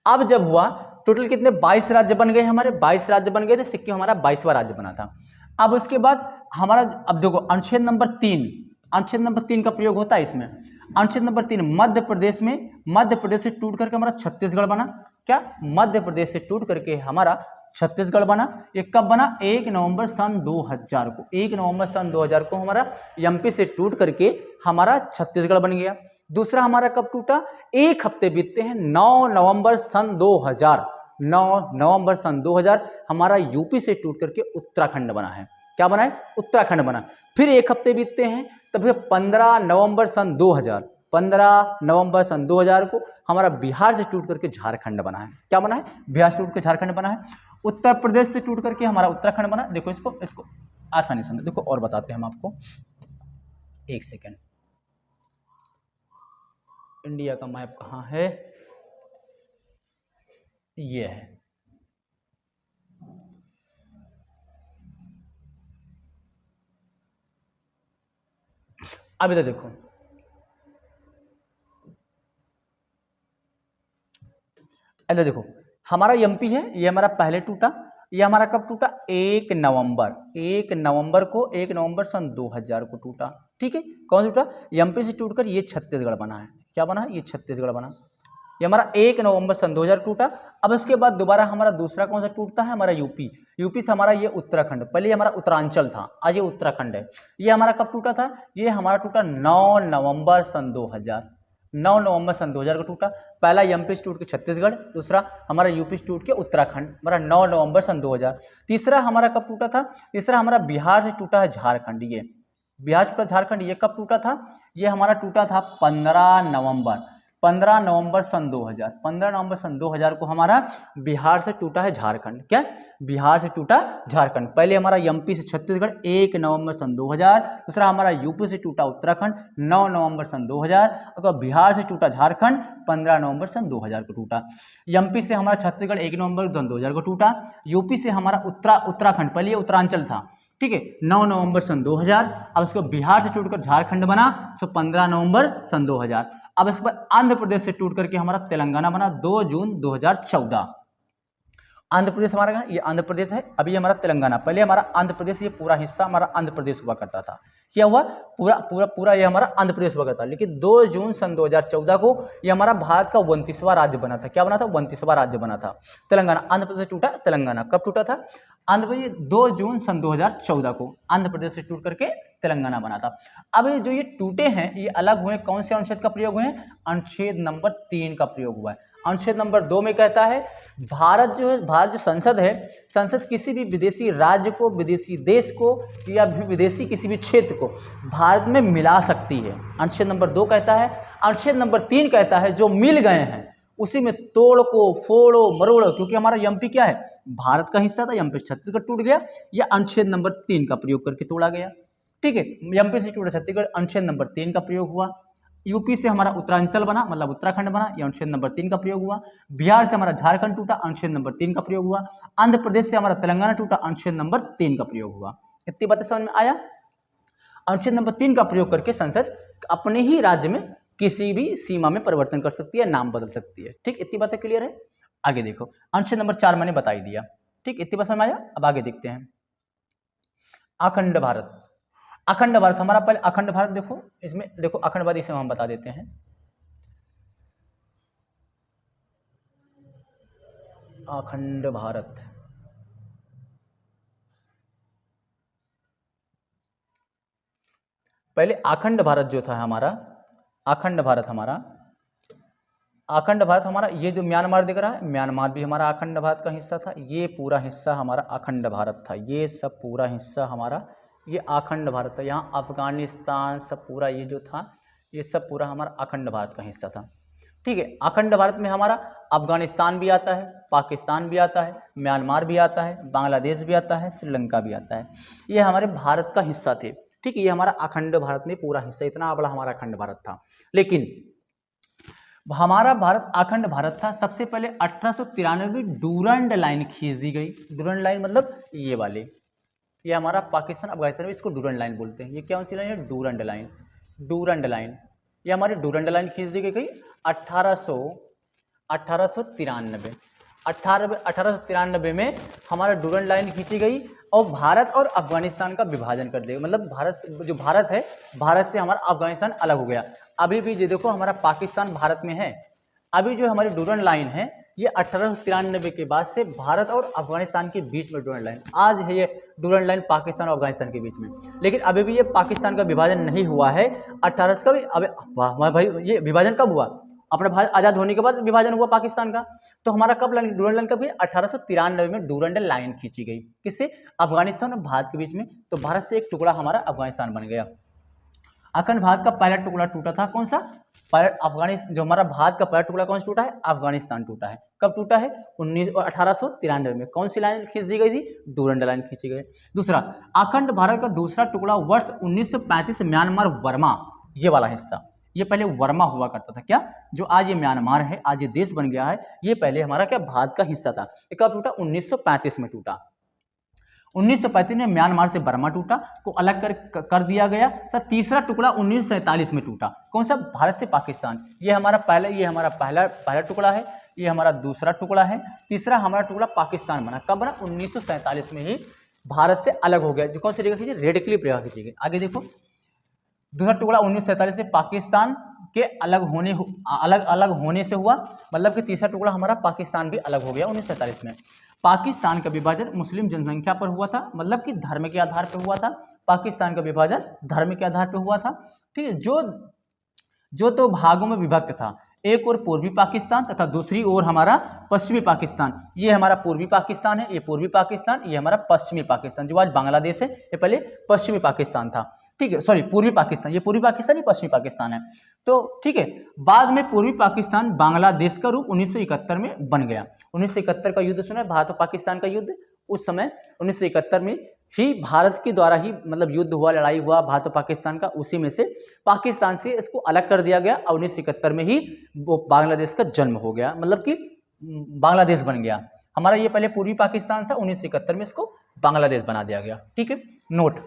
अब जब हुआ टोटल कितने 22 राज्य बन गए हमारे, 22 राज्य बन गए थे, सिक्किम हमारा 22वां राज्य बना था। अब उसके बाद हमारा, अब देखो अनुच्छेद नंबर 3, अनुच्छेद नंबर 3 का प्रयोग होता है इसमें। अनुच्छेद नंबर 3 मध्य प्रदेश से टूट करके हमारा छत्तीसगढ़ बना। क्या? मध्य प्रदेश से टूट करके हमारा छत्तीसगढ़ बना। ये कब बना? 1 नवंबर सन 2000 को। 1 नवंबर सन 2000 को हमारा एमपी से टूट करके हमारा छत्तीसगढ़ बन गया। दूसरा हमारा कब टूटा? 1 हफ्ते बीतते हैं, 9 नवंबर सन 2000। 9 नवंबर सन 2000 हमारा यूपी से टूट करके उत्तराखंड बना है। क्या बना है? उत्तराखंड बना। फिर 1 हफ्ते बीतते हैं, तब फिर 15 नवंबर सन 2000, 15 नवंबर सन 2000 को हमारा बिहार से टूट करके झारखंड बना है। क्या बना है? बिहार से टूट के झारखंड बना है। उत्तर प्रदेश से टूट करके हमारा उत्तराखंड बना। देखो इसको आसानी से देखो और बताते हैं हम आपको। 1 सेकेंड। इंडिया का मैप कहाँ है? ये है। अब इधर देखो, इधर देखो, हमारा एमपी है, ये हमारा पहले टूटा। ये हमारा कब टूटा? 1 नवंबर। 1 नवंबर को, 1 नवंबर सन 2000 को टूटा। ठीक है, कौन टूटा? एमपी से टूटकर ये छत्तीसगढ़ बना है। क्या बना है? ये छत्तीसगढ़ बना। ये हमारा 1 नवंबर सन 2000 टूटा। अब इसके बाद दोबारा हमारा दूसरा कौन सा टूटता है? हमारा यूपी। यूपी से हमारा ये उत्तराखंड, पहले हमारा उत्तरांचल था, आज ये उत्तराखंड है। ये हमारा कब टूटा था? ये हमारा टूटा 9 नवंबर सन 2000। 9 नवंबर सन 2000 को टूटा। पहला एमपी से टूट के छत्तीसगढ़, दूसरा हमारा यूपी से टूट के उत्तराखंड, हमारा 9 नवंबर सन 2000। तीसरा हमारा कब टूटा था? तीसरा हमारा बिहार से टूटा है झारखंड। ये बिहार से टूटा झारखंड, ये कब टूटा था? ये हमारा टूटा था 15 नवंबर। 15 नवंबर सन 2000। 15 नवंबर सन 2000 को हमारा बिहार से टूटा है झारखंड। क्या? बिहार से टूटा झारखंड। पहले हमारा एमपी से छत्तीसगढ़ 1 नवंबर सन 2000, दूसरा हमारा यूपी से टूटा उत्तराखंड 9 नवंबर सन 2000, और बिहार से टूटा झारखंड 15 नवंबर सन 2000 को टूटा। एमपी से हमारा छत्तीसगढ़ 1 नवंबर सन 2000 को टूटा। यूपी से हमारा उत्तराखंड, पहले उत्तरांचल था, ठीक है, 9 नवंबर सन 2000। अब उसको बिहार से टूटकर झारखंड बना, सो 15 नवंबर सन 2000। अब इस पर आंध्र प्रदेश से टूट करके हमारा तेलंगाना बना 2 जून 2014। आंध्र प्रदेश हमारा कहाँ, ये आंध्र प्रदेश है, अभी हमारा तेलंगाना। पहले हमारा आंध्र प्रदेश, ये पूरा हिस्सा हमारा आंध्र प्रदेश हुआ करता था। क्या हुआ, पूरा पूरा पूरा ये हमारा आंध्र प्रदेश हुआ करता था। लेकिन 2 जून सन 2014 को ये हमारा भारत का 29वां राज्य बना था। क्या बना था, 29वां राज्य बना था तेलंगाना। आंध्र प्रदेश टूटा तेलंगाना, कब टूटा था, आंध्र प्रदेश 2 जून सन 2014 को आंध्र प्रदेश से टूट करके तेलंगाना बना था। अब ये जो ये टूटे हैं, ये अलग हुए, कौन से अनुच्छेद का प्रयोग हुए, अनुच्छेद नंबर 3 का प्रयोग हुआ है। अनुच्छेद नंबर 2 में कहता है भारत जो संसद है, संसद किसी भी विदेशी राज्य को, विदेशी देश को या विदेशी किसी भी क्षेत्र को भारत में मिला सकती है। अनुच्छेद नंबर 2 कहता है। अनुच्छेद नंबर 3 कहता है जो मिल गए हैं उसी में तोड़ को, फोड़ो, मरोड़ो, क्योंकि हमारा एमपी क्या है, भारत का हिस्सा था, एमपी छत्तीसगढ़ टूट गया, यह अनुच्छेद नंबर 3 का प्रयोग करके तोड़ा गया। ठीक है, एमपी से टूटा छत्तीसगढ़, अनुच्छेद नंबर 3 का प्रयोग हुआ। यूपी से हमारा उत्तरांचल बना, मतलब उत्तराखंड बना, यह अनुच्छेद नंबर 3 का प्रयोग हुआ। बिहार से हमारा झारखंड टूटा, अनुच्छेद नंबर 3 का प्रयोग हुआ। आंध्र प्रदेश से हमारा तेलंगाना टूटा, अनुच्छेद नंबर 3 का प्रयोग हुआ। इतनी बातें समझ में आया। अनुच्छेद नंबर 3 का प्रयोग करके संसद अपने ही राज्य में किसी भी सीमा में परिवर्तन कर सकती है, नाम बदल सकती है। ठीक, इतनी बातें क्लियर है। आगे देखो, अनुच्छेद नंबर 4 मैंने बता ही दिया। ठीक, इतनी बात समझ में आया। अब आगे देखते हैं अखंड भारत। अखंड भारत हमारा, पहले अखंड भारत देखो, इसमें देखो अखंडवाद, इसे हम बता देते हैं। अखंड भारत, पहले अखंड भारत जो था हमारा, अखंड भारत हमारा ये जो म्यांमार दिख रहा है, म्यांमार भी हमारा अखंड भारत का हिस्सा था। ये पूरा हिस्सा हमारा अखंड भारत था, ये सब पूरा हिस्सा हमारा ये अखंड भारत था। यहाँ अफगानिस्तान सब पूरा ये जो था, ये सब पूरा हमारा अखंड भारत का हिस्सा था। ठीक है, अखंड भारत में हमारा अफगानिस्तान भी आता है, पाकिस्तान भी आता है, म्यांमार भी आता है, बांग्लादेश भी आता है, श्रीलंका भी आता है। ये हमारे भारत का हिस्सा थे। ठीक है, ये हमारा अखंड भारत में पूरा हिस्सा, इतना बड़ा हमारा अखंड भारत था। लेकिन हमारा भारत अखंड भारत था, सबसे पहले 1893 में डूरंड लाइन खींच दी गई। डूरंड लाइन मतलब ये वाले, ये हमारा पाकिस्तान अफगानिस्तान में इसको डूरंड लाइन बोलते हैं। ये कौन सी लाइन है, डूरंड लाइन। डूरंड लाइन, ये हमारी डूरंड लाइन खींच दी गई 1893 में हमारा डूरंड लाइन खींची गई और भारत और अफगानिस्तान का विभाजन कर दिया। मतलब भारत है, भारत से हमारा अफगानिस्तान अलग हो गया। अभी भी ये देखो हमारा पाकिस्तान भारत में है। अभी जो हमारी डूरंड लाइन है ये 1893 के बाद से भारत और अफगानिस्तान के बीच में डूरंड लाइन, आज है ये डूरंड लाइन पाकिस्तान और अफगानिस्तान के बीच में। लेकिन अभी भी ये पाकिस्तान का विभाजन नहीं हुआ है। 18 का भी अभी भाई, ये विभाजन कब हुआ, अपना भारत आज़ाद होने के बाद विभाजन हुआ पाकिस्तान का। तो हमारा कब लाइन, डूरंड लाइन कब हुई, 1893 में डूरंड लाइन खींची गई। किससे, अफगानिस्तान और भारत के बीच में। तो भारत से एक टुकड़ा हमारा अफगानिस्तान बन गया। अखंड भारत का पहला टुकड़ा टूटा था, कौन सा, अफगानिस्तान। जो हमारा भारत का पहला टुकड़ा कौन सा टूटा है, अफगानिस्तान टूटा है। कब टूटा है, 1893 में। कौन सी लाइन खींच दी गई थी, डूरंड लाइन खींची गई। दूसरा, अखंड भारत का दूसरा टुकड़ा वर्ष 1935 म्यांमार वर्मा, ये वाला हिस्सा, ये पहले वर्मा हुआ करता था। क्या, जो आज ये म्यांमार है, आज ये देश बन गया है, ये पहले हमारा क्या भारत का हिस्सा था। ये कब टूटा, 1935 में टूटा। 1935 में म्यांमार से बर्मा टूटा, को अलग कर दिया गया। तो तीसरा टुकड़ा 1947 में टूटा, कौन सा, भारत से पाकिस्तान। ये हमारा पहला टुकड़ा है, ये हमारा दूसरा टुकड़ा है, तीसरा हमारा टुकड़ा पाकिस्तान बना। कब बना, 1947 में ही भारत से अलग हो गया। जो कौन सी रेखा खींची, रेड क्लिप रेखा खींची गई। आगे देखो, दूसरा टुकड़ा 1947 से पाकिस्तान के अलग होने से हुआ। मतलब कि तीसरा टुकड़ा हमारा पाकिस्तान भी अलग हो गया 1947 में। पाकिस्तान का विभाजन मुस्लिम जनसंख्या पर हुआ था, मतलब कि धर्म के आधार पर हुआ था। पाकिस्तान का विभाजन धर्म के आधार पर हुआ था। ठीक है, जो तो भागों में विभक्त था, एक और पूर्वी पाकिस्तान तथा दूसरी ओर हमारा पश्चिमी पाकिस्तान। ये हमारा पूर्वी पाकिस्तान है, ये पूर्वी पाकिस्तान, ये हमारा पश्चिमी पाकिस्तान। जो आज बांग्लादेश है, ये पहले पश्चिमी पाकिस्तान था। ठीक है, सॉरी, पूर्वी पाकिस्तान, ये पूर्वी पाकिस्तान, ये पश्चिमी पाकिस्तान है। तो ठीक है, बाद में पूर्वी पाकिस्तान बांग्लादेश का रूप 1971 में बन गया। 1971 का युद्ध सुना है, भारत और पाकिस्तान का युद्ध। उस समय 1971 में ही भारत के द्वारा ही मतलब युद्ध हुआ, लड़ाई हुआ भारत और पाकिस्तान का। उसी में से पाकिस्तान से इसको अलग कर दिया गया और 1971 में ही वो बांग्लादेश का जन्म हो गया, मतलब कि बांग्लादेश बन गया। हमारा ये पहले पूर्वी पाकिस्तान था, 1971 में इसको बांग्लादेश बना दिया गया। ठीक है, नोट।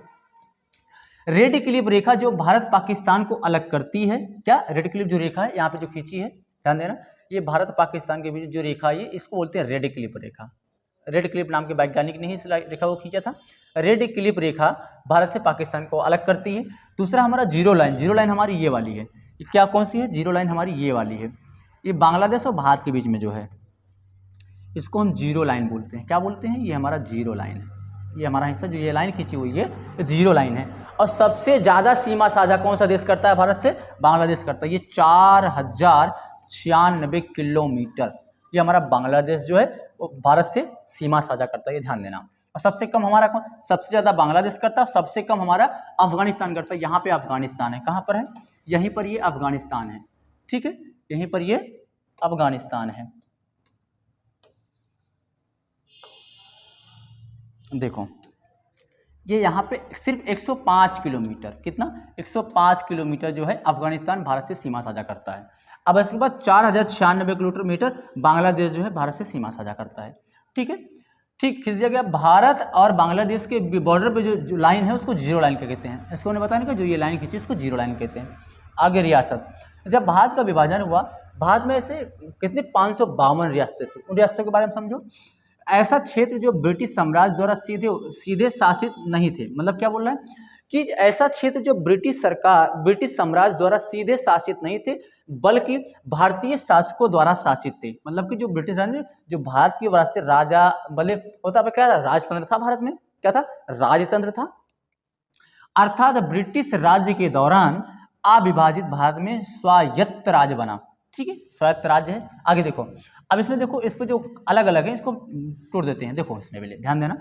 रेड क्लिप रेखा जो भारत पाकिस्तान को अलग करती है, क्या रेड क्लिप जो रेखा है यहाँ पे जो खींची है, ध्यान देना, ये भारत पाकिस्तान के बीच जो रेखा है इसको बोलते हैं रेड क्लिप रेखा। रेड क्लिप नाम के वैज्ञानिक ने ही इस रेखा को खींचा था। रेड क्लिप रेखा भारत से पाकिस्तान को अलग करती है। दूसरा हमारा जीरो लाइन, जीरो लाइन हमारी ये वाली है, ये क्या कौन सी है, जीरो लाइन हमारी ये वाली है, ये बांग्लादेश और भारत के बीच में जो है इसको हम जीरो लाइन बोलते हैं। क्या बोलते हैं, ये हमारा जीरो लाइन है, ये हमारा हिस्सा जो ये लाइन खींची हुई है ये जीरो लाइन है। और सबसे ज़्यादा सीमा साझा कौन सा देश करता है भारत से, बांग्लादेश करता है, ये 4096 किलोमीटर ये हमारा बांग्लादेश जो है वो भारत से सीमा साझा करता है, ये ध्यान देना। और सबसे कम हमारा कौन, सबसे ज़्यादा बांग्लादेश करता है, सबसे कम हमारा अफगानिस्तान करता है। यहाँ पे अफगानिस्तान है, कहाँ पर है, यहीं पर ये अफगानिस्तान है, ठीक है, यहीं पर ये अफगानिस्तान है। देखो ये यहाँ पे सिर्फ 105 किलोमीटर, कितना, 105 किलोमीटर जो है अफगानिस्तान भारत से सीमा साझा करता है। अब इसके बाद 4096 किलोमीटर बांग्लादेश जो है भारत से सीमा साझा करता है, ठीक है, ठीक खींच दिया गया। भारत और बांग्लादेश के बॉर्डर पे जो लाइन है उसको जीरो लाइन कहते हैं, इसको उन्हें बताने का, जो ये लाइन खींची इसको जीरो लाइन कहते हैं। आगे रियासत, जब भारत का विभाजन हुआ, भारत में ऐसे कितने 552 रियासतें थी, उन रियासतों के बारे में समझो। ऐसा क्षेत्र जो ब्रिटिश साम्राज्य द्वारा सीधे शासित नहीं थे, मतलब क्या बोल रहा है कि ऐसा क्षेत्र जो ब्रिटिश साम्राज्य द्वारा सीधे शासित नहीं थे बल्कि भारतीय शासकों द्वारा शासित थे। मतलब कि जो ब्रिटिश जो भारत के वास्ते राजा भले होता, क्या था, राजतंत्र था भारत में, क्या था, राजतंत्र था, अर्थात ब्रिटिश राज्य के दौरान अविभाजित भारत में स्वायत्त राज्य बना, ठीक है, स्वायत्त राज्य है। आगे देखो, अब इसमें देखो, इस पर जो अलग अलग है इसको तोड़ देते हैं। देखो इसमें भी ध्यान देना,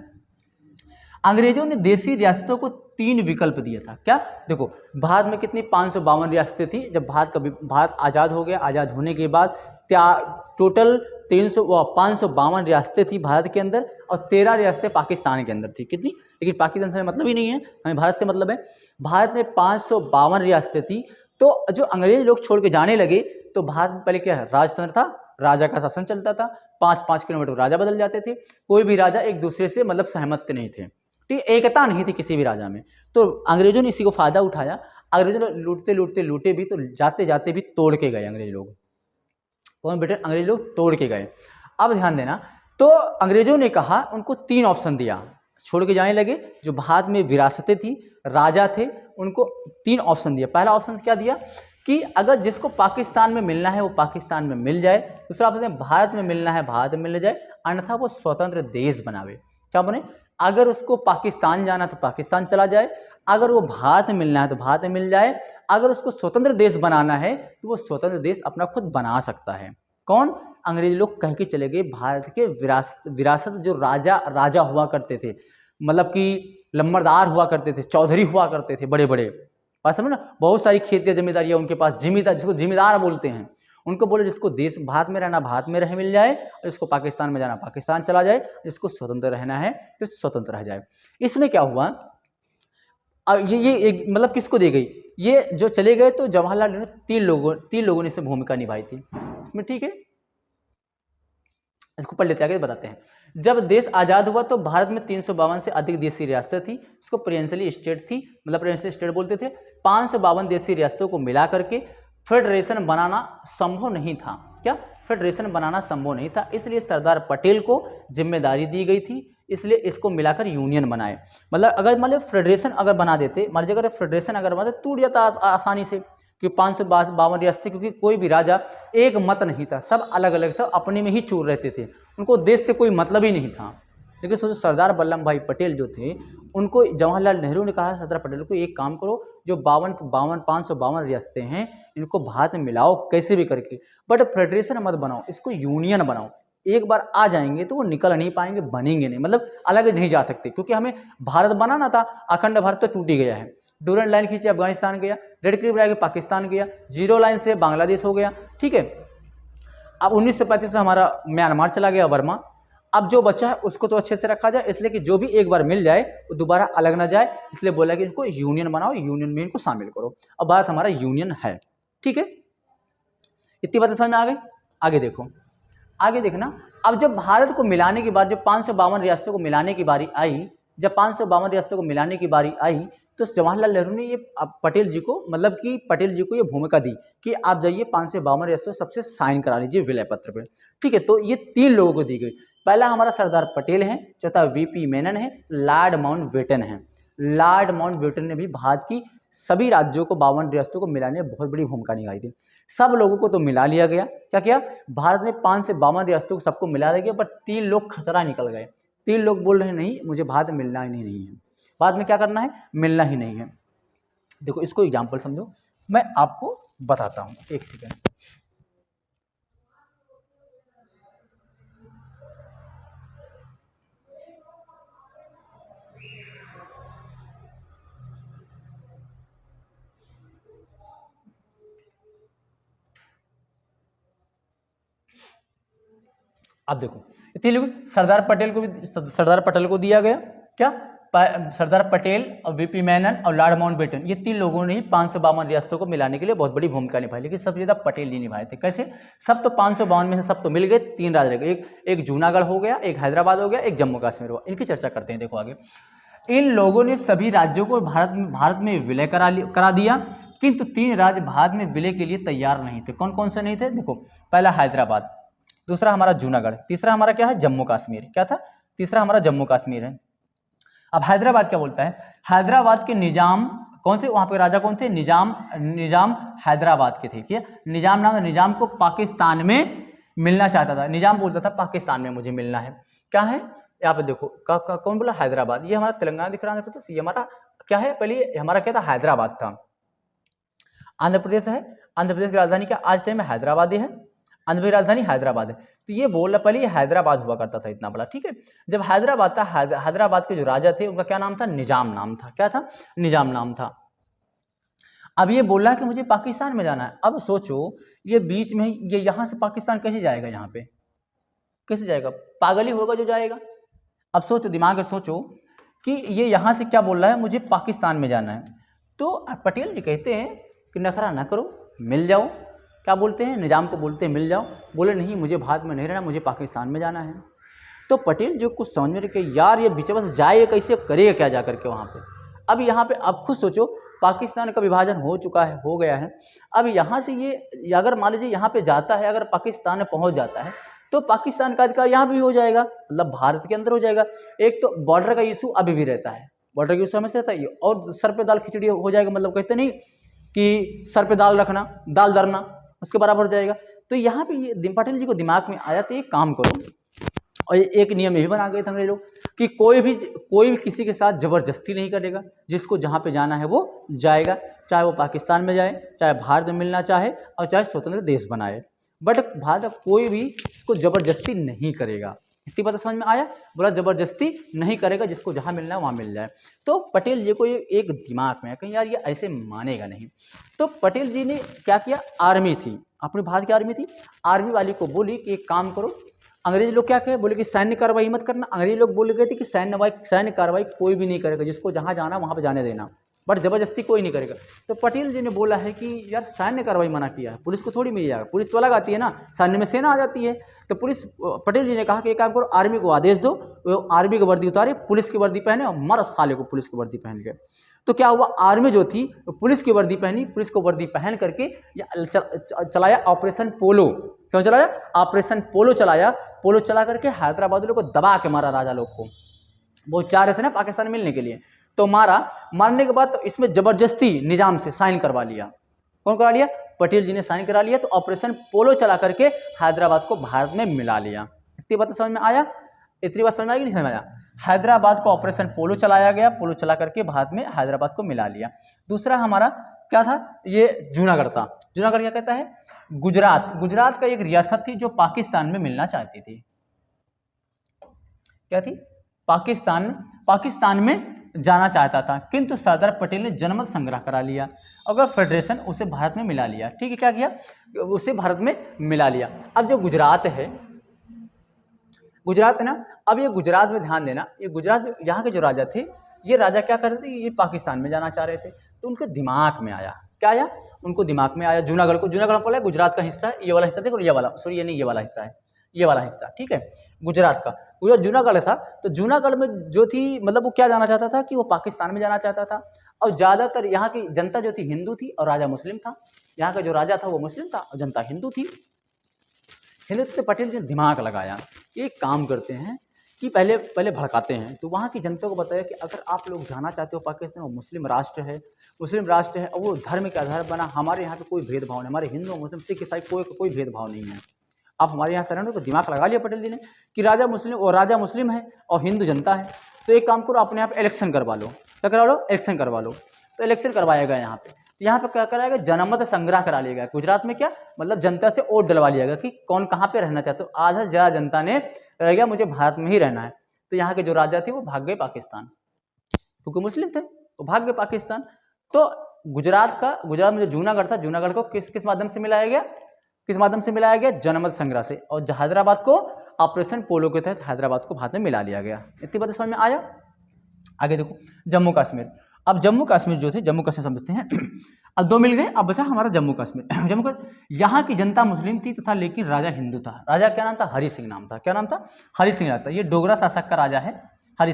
अंग्रेजों ने देशी रियासतों को 3 विकल्प दिया था। क्या, देखो भारत में कितनी 552 रियासतें थी जब भारत आज़ाद हो गया। आज़ाद होने के बाद टोटल 552 रियासतें थी भारत के अंदर और 13 रियासतें पाकिस्तान के अंदर थी। कितनी, लेकिन पाकिस्तान से मतलब ही नहीं है, हमें भारत से मतलब है। भारत में 552 रियासतें थी, तो जो अंग्रेज लोग छोड़ के जाने लगे तो भारत में पहले क्या है, राजतंत्र था, राजा का शासन चलता था, 5-5 किलोमीटर राजा बदल जाते थे, कोई भी राजा एक दूसरे से मतलब सहमत नहीं थे, ठीक, एकता नहीं थी किसी भी राजा में। तो अंग्रेजों ने इसी को फायदा उठाया, अंग्रेजों ने लूटे भी, तो जाते जाते भी तोड़ के गए अंग्रेज लोग, कौन बेटे, अंग्रेज लोग तोड़ के गए। अब ध्यान देना, तो अंग्रेजों ने कहा, उनको 3 ऑप्शन दिया, छोड़ के जाने लगे, जो भारत में विरासतें थी, राजा थे, उनको 3 ऑप्शन दिया। पहला ऑप्शन क्या दिया कि अगर जिसको पाकिस्तान में मिलना है वो पाकिस्तान में मिल जाए, दूसरा ऑप्शन भारत में मिलना है भारत में मिल जाए, अन्यथा वो स्वतंत्र देश बनावे। क्या बने, अगर उसको पाकिस्तान जाना तो पाकिस्तान चला जाए, अगर वो भारत में मिलना है तो भारत में मिल जाए, अगर उसको स्वतंत्र देश बनाना है तो वो स्वतंत्र देश अपना खुद बना सकता है। कौन, अंग्रेज लोग कह के चले गए भारत के विरासत जो राजा हुआ करते थे, मतलब कि लम्बरदार हुआ करते थे, चौधरी हुआ करते थे, बड़े बड़े, बात समझ ना, बहुत सारी खेतियाँ जमींदारियाँ उनके पास, जिम्मेदार, जिसको जिम्मेदार बोलते हैं, उनको बोले जिसको देश भारत में रहना भारत में रह मिल जाए, और जिसको पाकिस्तान में जाना पाकिस्तान चला जाए, जिसको स्वतंत्र रहना है तो स्वतंत्र रह जाए। इसमें क्या हुआ, ये एक मतलब किसको दी गई, ये जो चले गए तो जवाहरलाल नेहरू, 3 लोगों ने इसमें भूमिका निभाई थी इसमें, ठीक है, इसको पढ़ लेते आगे बताते हैं। जब देश आज़ाद हुआ तो भारत में 352 से अधिक देशी रियासतें थी, इसको प्रिंसली स्टेट थी, मतलब प्रिंसली स्टेट बोलते थे। 552 देशी रियासतों को मिला करके फेडरेशन बनाना संभव नहीं था। क्या, फेडरेशन बनाना संभव नहीं था, इसलिए सरदार पटेल को जिम्मेदारी दी गई थी, इसलिए इसको मिलाकर यूनियन बनाए। मतलब अगर मान लो फेडरेशन अगर बना देते, मान लीजिए अगर फेडरेशन अगर बना देते, टूट जाता आसानी से, कि 552 रियासतें, क्योंकि कोई भी राजा एक मत नहीं था, सब अलग अलग, सब अपने में ही चूर रहते थे, उनको देश से कोई मतलब ही नहीं था। लेकिन सोचो सरदार वल्लभ भाई पटेल जो थे, उनको जवाहरलाल नेहरू ने कहा सरदार पटेल को, एक काम करो, जो 552 रियासतें हैं इनको भारत में मिलाओ कैसे भी करके, बट फेडरेशन मत बनाओ, इसको यूनियन बनाओ। एक बार आ जाएंगे तो वो निकल नहीं पाएंगे, बनेंगे नहीं, मतलब अलग नहीं जा सकते, क्योंकि हमें भारत बनाना था, अखंड भारत तो टूट ही गया है। डूरन लाइन खींचे अफगानिस्तान गया, रेड क्लिप रह पाकिस्तान गया, जीरो लाइन से बांग्लादेश हो गया, ठीक है। अब 1935 से हमारा म्यांमार चला गया, बर्मा। अब जो बचा है उसको तो अच्छे से रखा जाए, इसलिए कि जो भी एक बार मिल जाए वो दोबारा अलग ना जाए, इसलिए बोला कि इनको यूनियन बनाओ, यूनियन में इनको शामिल करो। अब भारत हमारा यूनियन है, ठीक है, इतनी बातें समझ में आ गई। आगे देखो, आगे देखना, अब जब भारत को मिलाने के बाद, जब 552 रियासतों को मिलाने की बारी आई जब 552 रियासतों को मिलाने की बारी आई तो जवाहरलाल नेहरू ने ये पटेल जी को मतलब कि पटेल जी को ये भूमिका दी कि आप जाइए 552 रियासतों सबसे साइन करा लीजिए विलय पत्र पे। ठीक है, तो ये 3 लोगों को दी गई। पहला हमारा सरदार पटेल है, चौथा वीपी मेनन है, लॉर्ड माउंटबेटन है। लॉर्ड माउंटबेटन ने भी भारत की सभी राज्यों को 52 रियासतों को मिलाने में बहुत बड़ी भूमिका निभाई थी। सब लोगों को तो मिला लिया गया, क्या किया भारत ने 5 से 52 रियासतों को सबको मिला लिया गया, पर 3 लोग खसरा निकल गए। 3 लोग बोल रहे नहीं मुझे भारत में मिलना ही नहीं है, बाद में क्या करना है, मिलना ही नहीं है। देखो इसको एग्जाम्पल समझो, मैं आपको बताता हूँ, एक सेकेंड। अब देखो इतने लोग, सरदार पटेल को दिया गया क्या, सरदार पटेल और वीपी मेनन और लॉर्ड माउंटबेटन, ये 3 लोगों ने ही 552 रियासतों को मिलाने के लिए बहुत बड़ी भूमिका निभाई, लेकिन सबसे ज्यादा पटेल जी निभाए थे। कैसे, सब तो 552 में से सब तो मिल गए, 3 राज्य रह गए, एक जूनागढ़ हो गया, एक हैदराबाद हो गया, एक जम्मू कश्मीर हुआ। इनकी चर्चा करते हैं। देखो आगे, इन लोगों ने सभी राज्यों को भारत में विलय करा दिया, किंतु 3 राज्य भारत में विलय के लिए तैयार नहीं थे। कौन कौन से नहीं थे, देखो पहला हैदराबाद, दूसरा हमारा जूनागढ़, तीसरा हमारा क्या है, जम्मू कश्मीर। क्या था, तीसरा हमारा जम्मू कश्मीर है। अब हैदराबाद क्या बोलता है, हैदराबाद के निजाम कौन थे, वहां पे राजा कौन थे, निजाम हैदराबाद के थे। क्या, निजाम को पाकिस्तान में मिलना चाहता था। निजाम बोलता था पाकिस्तान में मुझे मिलना है। क्या है, यहाँ पे देखो कौन बोला, हैदराबाद। ये हमारा तेलंगाना दिख रहा है, आंध्र प्रदेश, ये हमारा क्या है, पहले हमारा क्या था, हैदराबाद था। आंध्र प्रदेश है, आंध्र प्रदेश की राजधानी क्या आज टाइम में हैदराबाद है, आंध्र प्रदेश राजधानी हैदराबाद है। तो ये बोल रहा, पहले ये हैदराबाद हुआ करता था इतना बड़ा। ठीक है, जब हैदराबाद था, हैदराबाद के जो राजा थे उनका क्या नाम था, निजाम नाम था। क्या था, निजाम नाम था। अब ये बोला कि मुझे पाकिस्तान में जाना है। अब सोचो ये बीच में ये यहाँ से पाकिस्तान कैसे जाएगा, यहाँ पे कैसे जाएगा, पागल ही होगा जो जाएगा। अब सोचो, दिमाग में सोचो कि ये यहाँ से क्या बोल रहा है, मुझे पाकिस्तान में जाना है। तो पटेल जी कहते हैं कि नखरा ना करो, मिल जाओ। क्या बोलते हैं, निजाम को बोलते हैं मिल जाओ। बोले नहीं, मुझे भारत में नहीं रहना, मुझे पाकिस्तान में जाना है। तो पटेल जो कुछ समझ में रखे, यार ये बीच बस जाए कैसे, करेगा क्या जा करके वहाँ पे। अब यहाँ पे अब खुद सोचो, पाकिस्तान का विभाजन हो चुका है, हो गया है। अब यहाँ से ये अगर मान लीजिए यहाँ पे जाता है, अगर पाकिस्तान में पहुँच जाता है तो पाकिस्तान का अधिकार यहाँ भी हो जाएगा, मतलब भारत के अंदर हो जाएगा। एक तो बॉर्डर का इशू अभी भी रहता है, बॉर्डर का इशू हमेशा रहता है, और सर पे दाल खिचड़ी हो जाएगा, मतलब कहते नहीं कि सर पे दाल रखना, दाल धरना, उसके बराबर हो जाएगा। तो यहाँ पे ये पटेल जी को दिमाग में आया, तो एक काम करो, और एक नियम ये भी बना गए थे अंग्रेज लोग कि कोई भी किसी के साथ जबरदस्ती नहीं करेगा, जिसको जहाँ पे जाना है वो जाएगा, चाहे वो पाकिस्तान में जाए, चाहे भारत में मिलना चाहे, और चाहे स्वतंत्र देश बनाए, बट भारत कोई भी इसको जबरदस्ती नहीं करेगा। इतनी बात समझ में आया, बोला जबरदस्ती नहीं करेगा, जिसको जहाँ मिलना है वहाँ मिल जाए। तो पटेल जी को ये एक दिमाग में है कहीं यार ये ऐसे मानेगा नहीं। तो पटेल जी ने क्या किया, आर्मी थी अपने भारत की आर्मी थी, आर्मी वाली को बोली कि एक काम करो, अंग्रेज लोग क्या कहे, बोले कि सैन्य कार्रवाई मत करना। अंग्रेज लोग बोले गए थे कि सैन्य कार्रवाई कोई भी नहीं करेगा, जिसको जहाँ जाना वहाँ पे जाने देना, बट जबरदस्ती कोई नहीं करेगा। तो पटेल जी ने बोला है कि यार सैन्य कार्रवाई मना किया है, पुलिस को थोड़ी मिल जाएगा, पुलिस तो अलग आती है ना, सैन्य में सेना आ जाती है। तो पटेल जी ने कहा कि एक काम करो, आर्मी को आदेश दो, वो आर्मी की वर्दी उतारे, पुलिस की वर्दी पहने और मर साले को पुलिस की वर्दी पहन के। तो क्या हुआ, आर्मी जो थी पुलिस की वर्दी पहनी, पुलिस को वर्दी पहन करके चलाया ऑपरेशन पोलो। क्यों चलाया, ऑपरेशन पोलो चलाया। पोलो चला करके हैदराबाद लोग को दबा के मारा, राजा लोग को, वो चाह रहे थे ना पाकिस्तान मिलने के लिए, तो मारने के बाद तो इसमें जबरदस्ती निजाम से साइन करवा लिया। कौन करा लिया, पटेल जी ने साइन करा लिया। तो ऑपरेशन पोलो चला करके हैदराबाद को भारत में मिला लिया। इतनी बात समझ में आया, इतनी बात समझ में आई कि नहीं समझ में आया। हैदराबाद को ऑपरेशन पोलो चलाया गया, पोलो चला करके भारत में हैदराबाद को मिला लिया। दूसरा हमारा क्या था, ये जूनागढ़ था। जूनागढ़ क्या कहता है, गुजरात का एक रियासत थी जो पाकिस्तान में मिलना चाहती थी। क्या थी, पाकिस्तान में जाना चाहता था, किंतु सरदार पटेल ने जनमत संग्रह करा लिया, अगर फेडरेशन उसे भारत में मिला लिया। ठीक है, क्या किया, उसे भारत में मिला लिया। अब जो गुजरात है ना, अब ये गुजरात में ध्यान देना, ये गुजरात में यहाँ के जो राजा थे, ये राजा क्या कर रहे थे, ये पाकिस्तान में जाना चाह रहे थे। तो उनके दिमाग में आया, क्या आया, उनको दिमाग में आया, जूनागढ़ को, जूनागढ़ बोला गुजरात का हिस्सा है, ये वाला हिस्सा देखो, ये वाला सॉरी ये नहीं, ये वाला हिस्सा है, ये वाला हिस्सा, ठीक है, गुजरात का। वो जूनागढ़ था, तो जूनागढ़ में जो थी मतलब वो क्या जाना चाहता था कि वो पाकिस्तान में जाना चाहता था, और ज़्यादातर यहाँ की जनता जो थी हिंदू थी और राजा मुस्लिम था। यहाँ का जो राजा था वो मुस्लिम था और जनता हिंदू थी। हिंदुत्व पटेल जी ने दिमाग लगाया, एक काम करते हैं कि पहले भड़काते हैं, तो वहाँ की जनता को बताया कि अगर आप लोग जाना चाहते हो पाकिस्तान, वो मुस्लिम राष्ट्र है, और वो धर्म के आधार बना, हमारे यहाँ पे कोई भेदभाव नहीं, हमारे हिंदू मुस्लिम सिख ईसाई कोई भेदभाव नहीं है, आप हमारे यहाँ शरण हो। तो दिमाग लगा लिया पटेल जी ने कि राजा मुस्लिम है और हिंदू जनता है, तो एक काम करो, अपने यहाँ पे इलेक्शन करवा लो। क्या करवा लो? इलेक्शन करवा लो। तो इलेक्शन करवाया गया यहाँ पे क्या कराया गया? जनमत संग्रह करा लिया गया। गुजरात में क्या मतलब जनता से वोट डलवा लिया गया कि कौन कहाँ पे रहना चाहते हो। आधा से ज़्यादा जनता ने रह गया मुझे भारत में ही रहना है। तो यहाँ के जो राजा थे वो भाग गए पाकिस्तान, क्योंकि मुस्लिम थे तो भाग गए पाकिस्तान। तो गुजरात में जो जूनागढ़ था, जूनागढ़ को किस माध्यम से मिलाया गया? किस माध्यम से मिलाया गया? जनमत संग्रह से। और हैदराबाद को ऑपरेशन पोलो के तहत हैदराबाद को भारत में मिला लिया गया। इतनी बात समझ में आया? आगे देखो जम्मू कश्मीर। अब जम्मू कश्मीर जो थे, जम्मू कश्मीर समझते हैं। अब दो मिल गए, अब बचा हमारा जम्मू कश्मीर। जम्मू कश्मीर यहाँ की जनता मुस्लिम थी तथा लेकिन राजा हिंदू था। राजा क्या नाम था? हरि सिंह नाम था। क्या नाम था? हरि सिंह नाम था। ये डोगरा शासक का राजा है हरि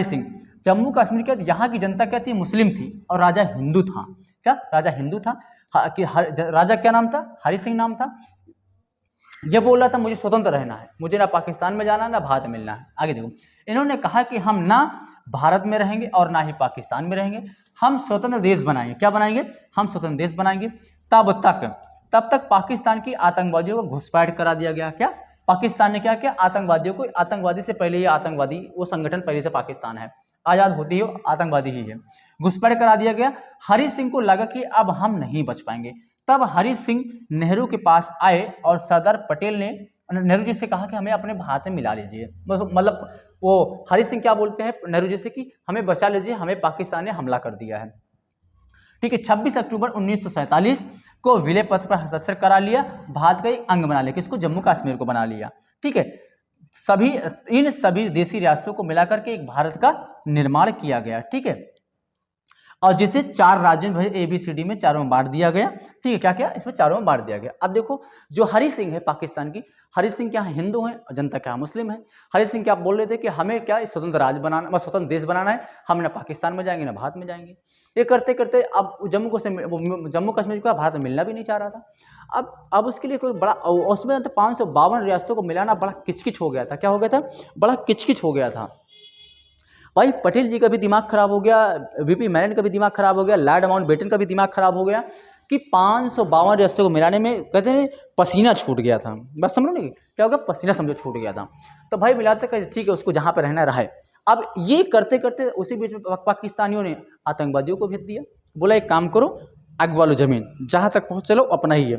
सिंह। जम्मू कश्मीर के यहाँ की जनता क्या थी? मुस्लिम थी और राजा हिंदू था। क्या? राजा हिंदू था। राजा क्या नाम था? हरि सिंह नाम था। ये बोल रहा था मुझे स्वतंत्र रहना है, मुझे ना पाकिस्तान में जाना ना भारत में मिलना है। आगे देखो, इन्होंने कहा कि हम ना भारत में रहेंगे और ना ही पाकिस्तान में रहेंगे, हम स्वतंत्र देश बनाएंगे। क्या बनाएंगे? हम स्वतंत्र देश बनाएंगे। तब तक पाकिस्तान की आतंकवादियों को घुसपैठ करा दिया गया। क्या? पाकिस्तान ने क्या किया? आतंकवादियों को, आतंकवादी से पहले ये आतंकवादी वो संगठन पहले से पाकिस्तान है, आज़ाद होती ही आतंकवादी ही है, घुसपैठ करा दिया गया। हरि सिंह को लगा कि अब हम नहीं बच पाएंगे। तब हरि सिंह नेहरू के पास आए और सरदार पटेल ने नेहरू जी से कहा कि हमें अपने भारत में मिला लीजिए। मतलब वो हरि सिंह क्या बोलते हैं नेहरू जी से कि हमें बचा लीजिए, हमें पाकिस्तान ने हमला कर दिया है। ठीक है, 26 अक्टूबर 1947 को विलय पत्र पर हस्ताक्षर करा लिया, भारत का एक अंग बना लिया। किसको? जम्मू कश्मीर को बना लिया। ठीक है, इन सभी देशी रियासतों को मिलाकर के एक भारत का निर्माण किया गया। ठीक है, और जिसे 4 राज्यों में ABCD में चारों में बांट दिया गया। ठीक है, क्या क्या इसमें चारों में बांट दिया गया। अब देखो जो हरि सिंह है पाकिस्तान की, हरि सिंह क्या हिंदू हैं और जनता क्या मुस्लिम है। हरि सिंह क्या बोल रहे थे कि हमें क्या स्वतंत्र राज्य बनाना, स्वतंत्र देश बनाना है, हम ना पाकिस्तान में जाएंगे ना भारत में जाएंगे। ये करते करते अब जम्मू कश्मीर को भारत में मिलना भी नहीं चाह रहा था। अब उसके लिए कोई बड़ा, उसमें 552 रियासतों को मिलाना बड़ा किचकिच हो गया था। क्या हो गया था? बड़ा किचकिच हो गया था। भाई पटेल जी का भी दिमाग खराब हो गया, VP मैनन का भी दिमाग खराब हो गया, लॉर्ड माउंटबेटन का भी दिमाग खराब हो गया कि 552 रियासतों को मिलाने में कहते हैं पसीना छूट गया था। बस समझो नहीं क्या हो गया? पसीना समझो छूट गया था। तो भाई मिलाते कहते ठीक है उसको जहाँ पर रहना रहा है। अब ये करते करते उसी बीच में पाकिस्तानियों ने आतंकवादियों को भेज दिया, बोला एक काम करो आग वालो जमीन जहाँ तक पहुँच चलो अपना ही है।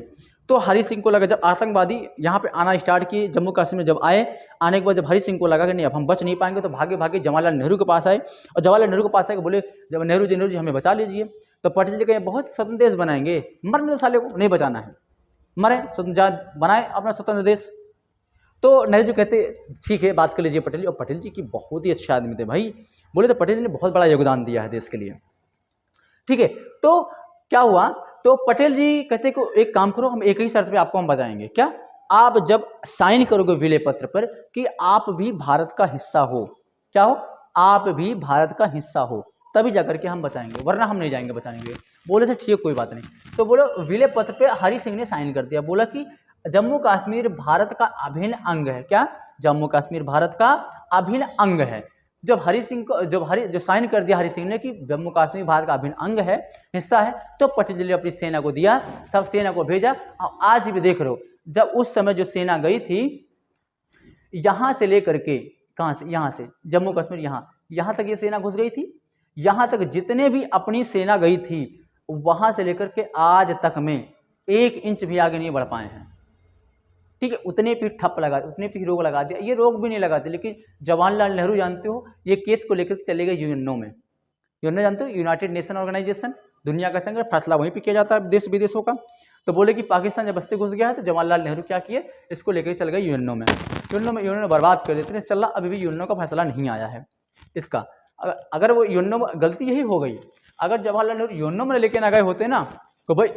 तो हरि सिंह को लगा, जब आतंकवादी यहाँ पे आना स्टार्ट किए जम्मू कश्मीर में, जब आने के बाद जब हरि सिंह को लगा कि नहीं अब हम बच नहीं पाएंगे, तो भागे भागे जवाहरलाल नेहरू के पास आए। और जवाहरलाल नेहरू के पास आए बोले जब नेहरू जी हमें बचा लीजिए। तो पटेल जी कहे बहुत स्वतंत्र देश बनाएंगे, मरने दो साले को, नहीं बचाना है, मरे बनाए अपना स्वतंत्र देश। तो नेहरू जी कहते ठीक है बात कर लीजिए पटेल जी। और पटेल जी की बहुत ही अच्छे आदमी थे भाई, बोले तो पटेल जी ने बहुत बड़ा योगदान दिया है देश के लिए। ठीक है, तो क्या हुआ? तो पटेल जी कहते को एक काम करो, हम एक ही शर्त पे आपको हम बचाएंगे। क्या? आप जब साइन करोगे विलय पत्र पर कि आप भी भारत का हिस्सा हो, क्या हो? आप भी भारत का हिस्सा हो, तभी जाकर के हम बचाएंगे, वरना हम नहीं जाएंगे बचाने के लिए। बोले थे ठीक कोई बात नहीं। तो बोलो विलय पत्र पे हरि सिंह ने साइन कर दिया, बोला कि जम्मू कश्मीर भारत का अभिन्न अंग है। क्या? जम्मू कश्मीर भारत का अभिन्न अंग है। जब हरि सिंह को जो साइन कर दिया हरि सिंह ने कि जम्मू कश्मीर भारत का अभिन्न अंग है, हिस्सा है, तो पटेल जी ने अपनी सेना को दिया, सब सेना को भेजा। और आज भी देख रहे हो, जब उस समय जो सेना गई थी यहाँ से लेकर के, कहाँ से? यहाँ से जम्मू कश्मीर, यहाँ तक ये सेना घुस गई थी। यहाँ तक जितने भी अपनी सेना गई थी वहाँ से लेकर के आज तक में 1 इंच भी आगे नहीं बढ़ पाए हैं। ठीक है, उतने पे ठप लगा, उतने पे रोक लगा दिया। ये रोक भी नहीं लगाते, लेकिन जवाहरलाल नेहरू जानते हो ये केस को लेकर चले गए यूएनओ में। यूएनओ जानते हो, यूनाइटेड नेशन ऑर्गेनाइजेशन, दुनिया का संगठन, फैसला वहीं पे किया जाता है देश विदेशों का। तो बोले कि पाकिस्तान जब बस्ती घुस गया है, तो जवाहरलाल नेहरू क्या किए, इसको लेकर चल गए यूएनओ में। यूएनओ बर्बाद कर देते, चल रहा, अभी भी यूएनओ का फैसला नहीं आया है इसका। अगर वो यूएनओ में गलती यही हो गई, अगर जवाहरलाल नेहरू यूएनओ में लेके ना गए होते ना, तो भाई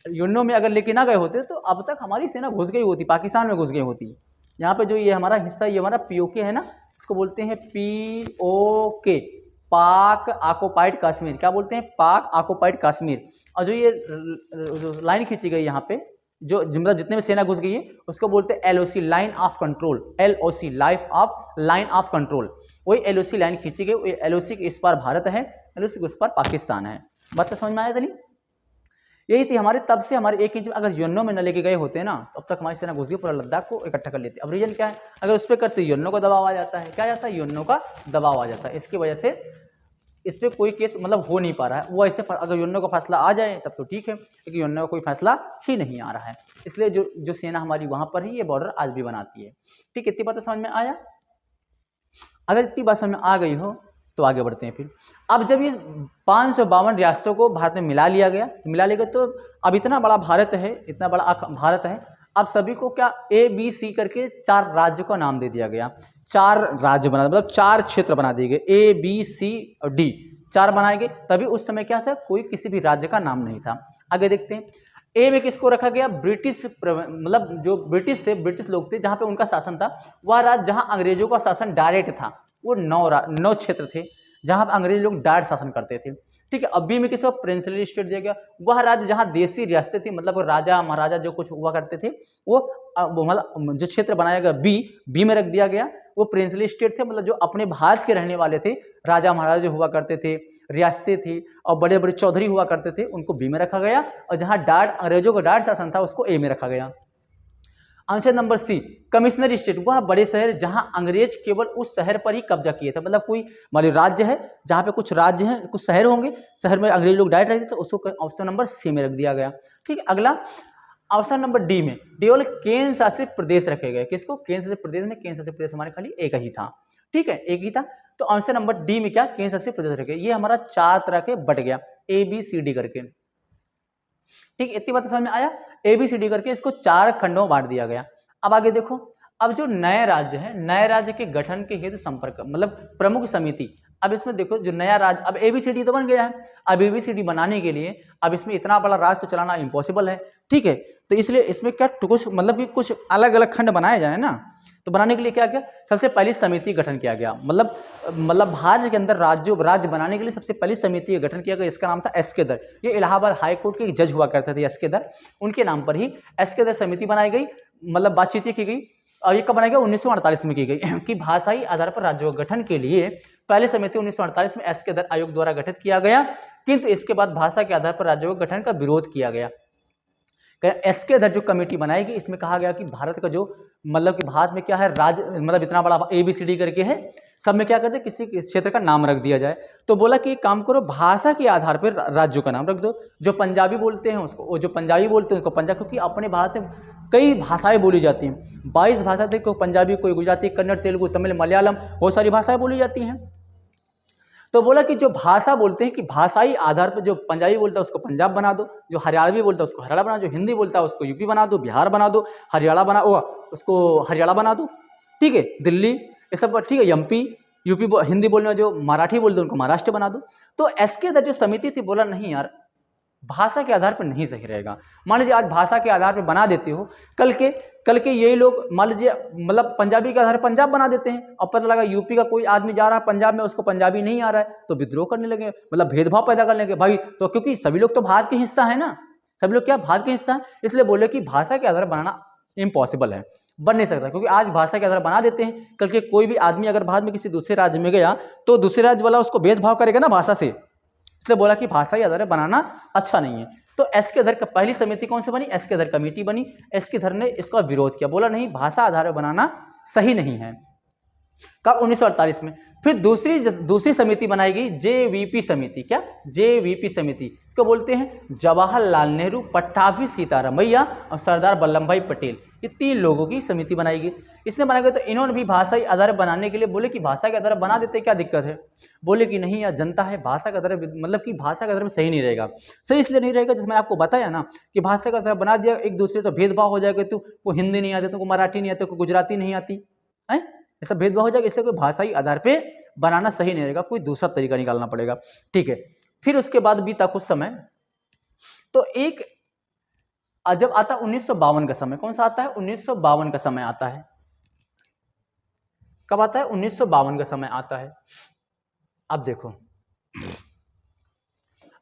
यूएनओ में अगर लेके ना गए होते तो अब तक हमारी सेना घुस गई होती, पाकिस्तान में घुस गई होती। यहाँ पे जो ये हमारा हिस्सा, ये हमारा पीओके है ना, इसको बोलते हैं पीओके, पाक ऑक्युपाइड कश्मीर। क्या बोलते हैं? पाक ऑक्युपाइड कश्मीर। और जो ये जो लाइन खींची गई यहाँ पे, जो मतलब जितने में सेना घुस गई है उसको बोलते हैं LOC, line of control. LOC, line of control. वही एलओसी लाइन खींची गई। एलओसी के इस पार भारत है, एलओसी के उस पार पाकिस्तान है। बात तो समझ में आया? चलिए, यही थी हमारे, तब से हमारे 1 इंच में अगर योनो में न लेके गए होते ना, तो अब तक हमारी सेना घुस गई, पूरा लद्दाख को इकट्ठा कर लेती। अब रीजन क्या है? अगर उस पर करते योनो का दबाव आ जाता है। क्या जाता है? योनो का दबाव आ जाता है। इसकी वजह से इस पर कोई केस मतलब हो नहीं पा रहा है। वो ऐसे अगर योनो का फैसला आ जाए तब तो ठीक है, लेकिन योनो का कोई फैसला ही नहीं आ रहा है। इसलिए जो सेना हमारी वहां पर ही ये बॉर्डर आज भी बनाती है। ठीक, इतनी बात समझ में आया? अगर इतनी बात समझ में आ गई हो तो आगे बढ़ते हैं। फिर अब जब ये 552 रियासतों को भारत में मिला लिया गया, तो अब इतना बड़ा भारत है, इतना बड़ा भारत है, अब सभी को क्या ABC करके 4 राज्यों का नाम दे दिया गया। 4 राज्य बना, मतलब 4 क्षेत्र बना दिए गए, ABC और D 4 बनाए गए। तभी उस समय क्या था, कोई किसी भी राज्य का नाम नहीं था। आगे देखते हैं। ए में किसको रखा गया? ब्रिटिश, मतलब जो ब्रिटिश थे, ब्रिटिश लोग थे, जहाँ पे उनका शासन था, वह राज्य जहाँ अंग्रेजों का शासन डायरेक्ट था, वो 9 क्षेत्र थे जहाँ पर अंग्रेज लोग डायरेक्ट शासन करते थे। ठीक है। अब बी में किसको? प्रिंसली स्टेट दिया गया। वह राज्य जहाँ देसी रियासतें थी, मतलब राजा महाराजा जो कुछ हुआ करते थे, वो मतलब जो क्षेत्र बनाया गया बी में रख दिया गया। वो प्रिंसली स्टेट थे, मतलब जो अपने भारत के रहने वाले थे, राजा महाराजा जो हुआ करते थे, रियासतें थी और बड़े बड़े चौधरी हुआ करते थे, उनको बी में रखा गया। और जहाँ डायरेक्ट अंग्रेजों का डायरेक्ट शासन था, उसको ए में रखा गया। आंसर नंबर सी, कमिश्नरी स्टेट, वह बड़े शहर जहां अंग्रेज केवल उस शहर पर ही कब्जा किए थे। मतलब कोई मान लो राज्य है, जहां पे कुछ राज्य हैं, कुछ शहर होंगे, शहर में अंग्रेज लोग डायरेक्ट रहते थे, तो उसको ऑप्शन नंबर सी में रख दिया गया। ठीक है। अगला ऑप्शन नंबर डी में केवल केंद्र शासित प्रदेश रखे गए। किसको? केंद्र शासित प्रदेश में केंद्र शासित प्रदेश हमारे खाली एक ही था। ठीक है, एक ही था। तो आंसर नंबर डी में क्या? केंद्र शासित प्रदेश रखे। ये हमारा 4 तरह के बट गया, ABCD करके। ठीक, इतनी बात समझ में आया? ABCD करके इसको 4 खंडों में बांट दिया गया। अब आगे देखो, अब जो नए राज्य है, नए राज्य के गठन के हेतु संपर्क, मतलब प्रमुख समिति। अब इसमें देखो, जो नया राज्य, अब ABCD तो बन गया है। अब ABCD बनाने के लिए अब इसमें इतना बड़ा राज्य तो चलाना इम्पॉसिबल है। ठीक है, तो इसलिए इसमें क्या कुछ मतलब कि कुछ अलग अलग खंड बनाए जाए ना, तो बनाने के लिए क्या किया? सबसे पहली समिति गठन किया गया। मतलब भारत के अंदर राज्य बनाने के लिए सबसे पहली समिति का गठन किया गया। इसका नाम था एसके दर। ये इलाहाबाद हाई कोर्ट के एक जज हुआ करते थे, एसके दर। उनके नाम पर ही एसके दर समिति बनाई गई, मतलब बातचीत की गई। और ये कब बनाई गई? 1948 में की गई कि भाषाई आधार पर राज्यों के गठन के लिए पहले समिति 1948 में एसके दर आयोग द्वारा गठित किया गया, किंतु इसके बाद भाषा के आधार पर राज्यों के गठन का विरोध किया गया। एसके दर जो कमेटी बनाएगी, इसमें कहा गया कि भारत का जो मतलब कि भारत में क्या है, राज्य मतलब इतना बड़ा ABCD करके है, सब में क्या करते, किसी क्षेत्र का नाम रख दिया जाए। तो बोला कि एक काम करो, भाषा के आधार पर राज्यों का नाम रख दो। जो पंजाबी बोलते हैं उसको, जो पंजाबी बोलते हैं उसको पंजाब, क्योंकि अपने भारत में कई भाषाएं बोली जाती हैं। 22 भाषा थे, कोई पंजाबी, कोई गुजराती, कन्नड़, तेलुगु, तमिल, मलयालम, बहुत सारी भाषाएं बोली जाती हैं। तो बोला कि जो भाषा बोलते हैं कि भाषाई आधार पर, जो पंजाबी बोलता है उसको पंजाब बना दो, जो हरियाणवी बोलता है उसको हरियाणा बना दो, जो हिंदी बोलता है उसको यूपी बना दो, बिहार बना दो, हरियाणा बना उसको हरियाणा बना दो। ठीक है, दिल्ली, ये सब ठीक है, MP, यूपी हिंदी बोलने वाले जो मराठी बोलते हैं उनको महाराष्ट्र बना दो। तो एसके दर जो समिति थी, बोला नहीं यार, भाषा के आधार पर नहीं सही रहेगा। मान लीजिए आज भाषा के आधार पर बना देते हो, कल के यही लोग मान लीजिए मतलब पंजाबी के आधार पर पंजाब बना देते हैं, और पता लगा यूपी का कोई आदमी जा रहा है पंजाब में, उसको पंजाबी नहीं आ रहा है, तो विद्रोह करने लगे, मतलब भेदभाव पैदा करने लगे भाई। तो क्योंकि सभी लोग तो भारत के हिस्सा है ना, सभी लोग क्या भारत के हिस्सा है, इसलिए बोले कि भाषा के आधार बनाना इम्पॉसिबल है, बन नहीं सकता। क्योंकि आज भाषा के आधार बना देते हैं, कल के कोई भी आदमी अगर भारत में किसी दूसरे राज्य में गया तो दूसरे राज्य वाला उसको भेदभाव करेगा ना भाषा से, इसलिए बोला कि भाषा के आधार बनाना अच्छा नहीं है। तो एसके दर का पहली समिति कौन सी बनी? एसके दर कमेटी बनी। एसके दर ने इसका विरोध किया, बोला नहीं, भाषा आधार पर बनाना सही नहीं है। कब? 1948 में। फिर दूसरी समिति बनाई गई, JVP समिति। क्या? JVP समिति, इसको बोलते हैं जवाहरलाल नेहरू, पट्टाभी सीतारामैया और सरदार वल्लभ भाई पटेल। ये 3 लोगों की समिति बनाई गई। इसने बनाया गया, तो इन्होंने भी भाषाई आधार बनाने के लिए बोले कि भाषा के आधार बना देते, क्या दिक्कत है? बोले कि नहीं यार, जनता है, भाषा का आधार मतलब कि भाषा का आधार में सही नहीं रहेगा। सही इसलिए नहीं रहेगा, जैसे मैंने आपको बताया ना कि भाषा का आधार बना दिया, एक दूसरे से भेदभाव हो जाएगा। तुमको हिंदी नहीं आती, तुमको मराठी नहीं आती, तुमको गुजराती नहीं आती है, ऐसा भेदभाव हो जाएगा। इसलिए कोई भाषाई आधार पे बनाना सही नहीं रहेगा, कोई दूसरा तरीका निकालना पड़ेगा। ठीक है, फिर उसके बाद बीता कुछ समय, तो एक जब आता 1952 का समय, कौन सा आता है? 1952 का समय आता है। कब आता है? 1952 का समय आता है। अब देखो,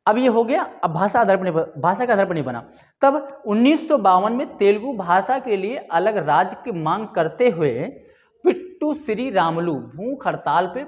अब ये हो गया। अब भाषा आधार पर नहीं, भाषा के आधार पर नहीं बना। तब 1952 में तेलुगु भाषा के लिए अलग राज्य की मांग करते हुए पिट्टू श्री रामुलु भूख हड़ताल पे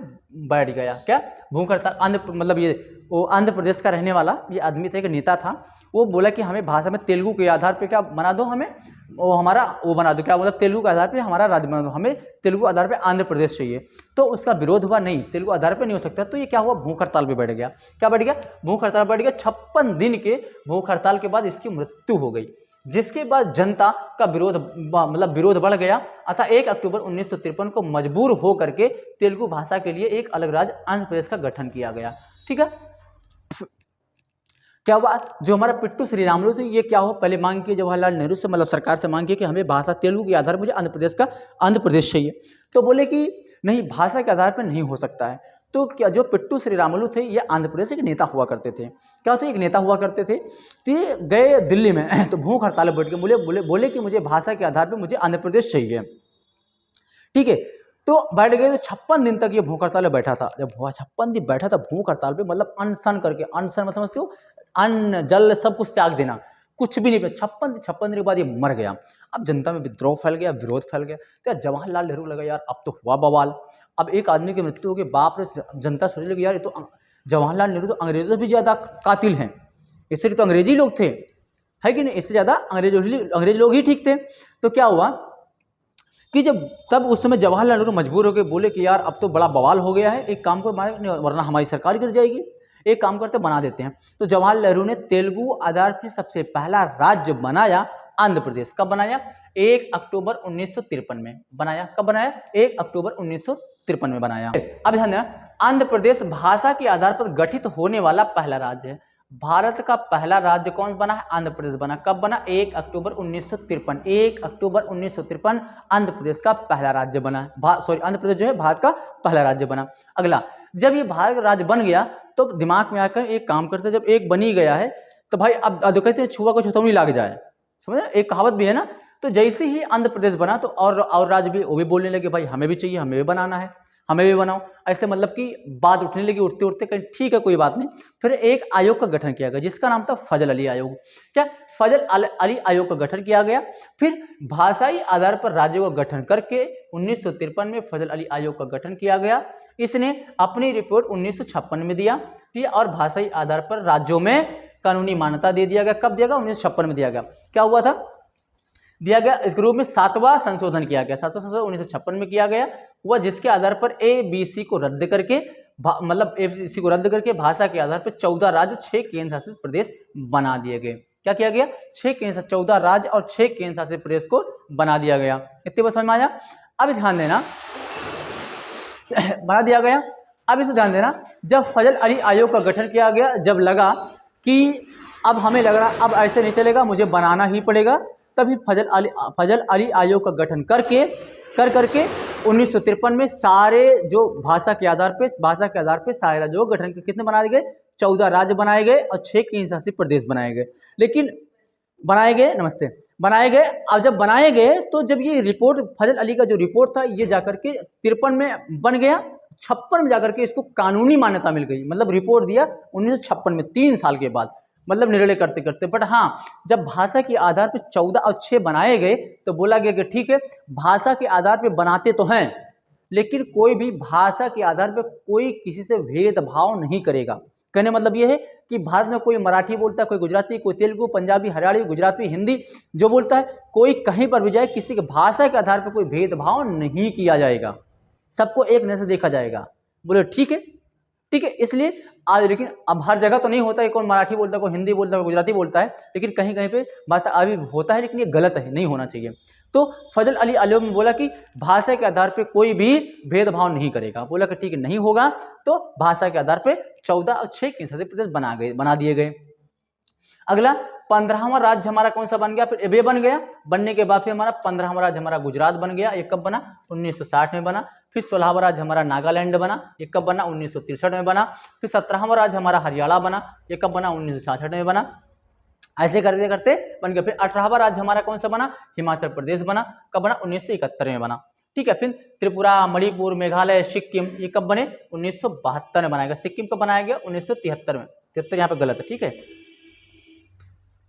बैठ गया। क्या भूख हड़ताल? मतलब ये वो आंध्र प्रदेश का रहने वाला ये आदमी था, एक नेता था। वो बोला कि हमें भाषा में तेलुगु के आधार पे क्या बना दो, हमें वो हमारा वो बना दो, क्या मतलब तेलुगु के आधार पे हमारा राज्य बना दो, हमें तेलुगु आधार पे आंध्र प्रदेश चाहिए। तो उसका विरोध हुआ, नहीं तेलुगु आधार पे नहीं हो सकता। तो ये क्या हुआ? भूख हड़ताल पे बैठ गया। क्या बैठ गया? भूख हड़ताल बैठ गया। 56 दिन के भूख हड़ताल के बाद इसकी मृत्यु हो गई, जिसके बाद जनता का विरोध मतलब विरोध बढ़ गया। अतः 1 अक्टूबर 1953 को मजबूर हो करके तेलुगु भाषा के लिए एक अलग राज्य आंध्र प्रदेश का गठन किया गया। ठीक है, क्या हुआ? जो हमारा पिट्टू श्री रामुलु थे, ये क्या हो, पहले मांग की जवाहरलाल नेहरू से, मतलब सरकार से मांग की कि हमें भाषा तेलुगु के आधार पर मुझे आंध्र प्रदेश चाहिए। तो बोले कि नहीं, भाषा के आधार पर नहीं हो सकता है। तो क्या जो पिट्टू श्री रामुलु थे ये आंध्र प्रदेश के नेता हुआ करते थे। क्या होते? एक नेता हुआ करते थे। तो ये गए दिल्ली में तो भूख हड़ताल बैठ के बोले कि मुझे भाषा के आधार पर मुझे आंध्र प्रदेश चाहिए। ठीक है, तो बैठ गए। तो 56 दिन तक ये भूख हड़ताल में बैठा था। जब 56 दिन बैठा था भूख हड़ताल पे, मतलब अनशन करके, अनशन मतलब समझते हो, अन्न जल सब कुछ त्याग देना, कुछ भी नहीं। 56 दिन के बाद ये मर गया। अब जनता में विद्रोह फैल गया, विरोध फैल गया। तो जवाहरलाल नेहरू लगा यार अब तो हुआ बवाल, अब एक आदमी की मृत्यु हो गई, बाप रे। जनता सोचने लगी यार ये तो जवाहरलाल नेहरू तो अंग्रेजों से भी ज्यादा कातिल हैं, इसलिए तो अंग्रेजी लोग थे, है कि नहीं, इससे ज्यादा अंग्रेज लोग ही ठीक थे। तो क्या हुआ कि जब तब उस समय जवाहरलाल नेहरू मजबूर हो गए, बोले कि यार अब तो बड़ा बवाल हो गया है, एक काम को वरना हमारी सरकार गिर जाएगी, एक काम करते बना देते हैं। तो जवाहरलाल नेहरू ने तेलुगु आधार पर सबसे पहला राज्य बनाया आंध्र प्रदेश। कब बनाया? 1 अक्टूबर 1953 में बनाया। कब बनाया? 1 अक्टूबर 1953 में बनाया। अब ध्यान देना, आंध्र प्रदेश भाषा के आधार पर गठित होने वाला पहला राज्य है। भारत का पहला राज्य कौन बना है? आंध्र प्रदेश बना। कब बना? 1 अक्टूबर 1953। 1 अक्टूबर 1953 आंध्र प्रदेश का पहला राज्य बना। आंध्र प्रदेश जो है भारत का पहला राज्य बना। अगला, जब ये भारत का राज्य बन गया तो दिमाग में आकर एक काम करते, जब एक बन ही गया है तो भाई अब कहते हैं छुआ को छतौनी लग जाए, समझे, एक कहावत भी है ना। तो जैसे ही आंध्र प्रदेश बना तो और राज्य भी वो भी बोलने लगे भाई हमें भी चाहिए, हमें भी बनाना है, हमें भी बनाओ। ऐसे मतलब कि बात उठने लगी, उठते उठते कहीं ठीक है कोई बात नहीं। फिर एक आयोग का गठन किया गया जिसका नाम था फजल अली आयोग। क्या? फजल अली आयोग का गठन किया गया। फिर भाषाई आधार पर राज्यों का गठन करके 1953 में फजल अली आयोग का गठन किया गया। इसने अपनी रिपोर्ट 1956 में दिया और भाषाई आधार पर राज्यों में कानूनी मान्यता दे दिया गया। कब दिया गया? 1956 में दिया गया। क्या हुआ था? दिया गया इस ग्रुप में 7वां संशोधन किया गया। 7वां संशोधन 1956 में किया गया हुआ, जिसके आधार पर ABC को रद्द करके मतलब ABC को रद्द करके भाषा के आधार पर 14 राज्य 6 केंद्र शासित प्रदेश बना दिए गए। क्या किया गया? 14 राज्य और 6 केंद्र शासित प्रदेश को बना दिया गया। इतने बात समझ में आया? अब ध्यान देना, बना दिया गया। अब इसे ध्यान देना, जब फजल अली आयोग का गठन किया गया, जब लगा कि अब हमें लग रहा अब ऐसे नहीं चलेगा, मुझे बनाना ही पड़ेगा, तभी फजल अली आयोग का गठन करके 1953 में सारे जो भाषा के आधार पे सारे राज्यों का गठन कितने बना दिए गए? 14 राज्य बनाए गए और 6 केंद्र शासित प्रदेश बनाए गए। लेकिन बनाए गए। अब जब बनाए गए तो जब ये रिपोर्ट फजल अली का जो रिपोर्ट था ये जाकर के 53 में बन गया, 56 में जाकर के इसको कानूनी मान्यता मिल गई। मतलब रिपोर्ट दिया 1956 में, 3 साल के बाद, मतलब निर्णय करते करते। बट हाँ, जब भाषा के आधार पर 14 और 6 बनाए गए तो बोला गया कि ठीक है, भाषा के आधार पर बनाते तो हैं लेकिन कोई भी भाषा के आधार पर कोई किसी से भेदभाव नहीं करेगा। कहने मतलब ये है कि भारत में कोई मराठी बोलता है, कोई गुजराती, कोई तेलुगु, पंजाबी, हरियाणी, गुजराती, हिंदी जो बोलता है, कोई कहीं पर भी जाए, किसी के भाषा के आधार पर कोई भेदभाव नहीं किया जाएगा, सबको एक नजर से देखा जाएगा। बोले ठीक है। इसलिए आज, लेकिन अब हर जगह तो नहीं होता है, कौन मराठी बोलता है, कोई हिंदी बोलता है, कोई गुजराती बोलता है, लेकिन कहीं कहीं पे भाषा अभी होता है, लेकिन ये गलत है, नहीं होना चाहिए। तो फजल अली आयोग में बोला कि भाषा के आधार पे कोई भी भेदभाव नहीं करेगा। बोला कि ठीक है, नहीं होगा तो भाषा के आधार पे 14 और 6 केंद्र शासित प्रदेश बना दिए गए। अगला 15वां राज्य हमारा कौन सा बन गया? फिर ये बन गया। बनने के बाद फिर हमारा 15वां राज्य हमारा गुजरात बन गया। ये कब बना? 1960 में बना। फिर 16वां राज्य हमारा नागालैंड बना। ये कब बना? 1963 में बना। फिर 17वां राज्य हमारा हरियाणा बना। ये कब बना? 1966 में बना। ऐसे करते करते बन गया। फिर 18वां राज्य हमारा कौन सा बना? हिमाचल प्रदेश बना। कब बना? 1971 में बना। ठीक है। फिर त्रिपुरा, मणिपुर, मेघालय, सिक्किम ये कब बने? 1972 में बनाया गया। सिक्किम कब बनाया गया? 1973 में। 73 यहाँ पे गलत है, ठीक है।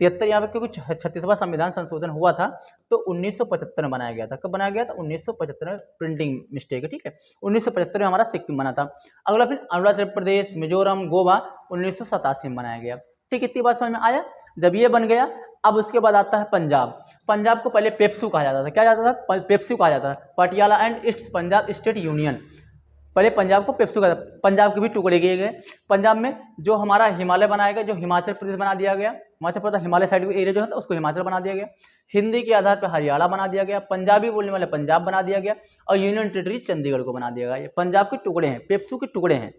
73 यहाँ पे क्योंकि 36वां संविधान संशोधन हुआ था तो 1975 में बनाया गया था। कब बनाया गया था? 1975 में, प्रिंटिंग मिस्टेक है, ठीक है। 1975 में हमारा सिक्किम बना था। अगला फिर अरुणाचल प्रदेश, मिजोरम, गोवा 1987 में बनाया गया। ठीक, इतनी बात समझ में आया। जब ये बन गया, अब उसके बाद आता है पंजाब। पंजाब को पहले पेप्सू कहा जाता था। क्या जाता था? पेप्सू कहा जाता था, Patiala and east Punjab state union. पहले पंजाब को पेप्सू का, पंजाब के भी टुकड़े किए गए। पंजाब में जो हमारा हिमालय बनाया गया, जो हिमाचल प्रदेश बना दिया गया, हिमाचल प्रदेश हिमालय साइड एरिया जो है उसको हिमाचल बना दिया गया। हिंदी के आधार पर हरियाणा बना दिया गया। पंजाबी बोलने वाले पंजाब बना दिया गया और यूनियन टेरिटरी चंडीगढ़ को बना दिया गया। ये पंजाब के टुकड़े हैं, पेप्सू के टुकड़े हैं।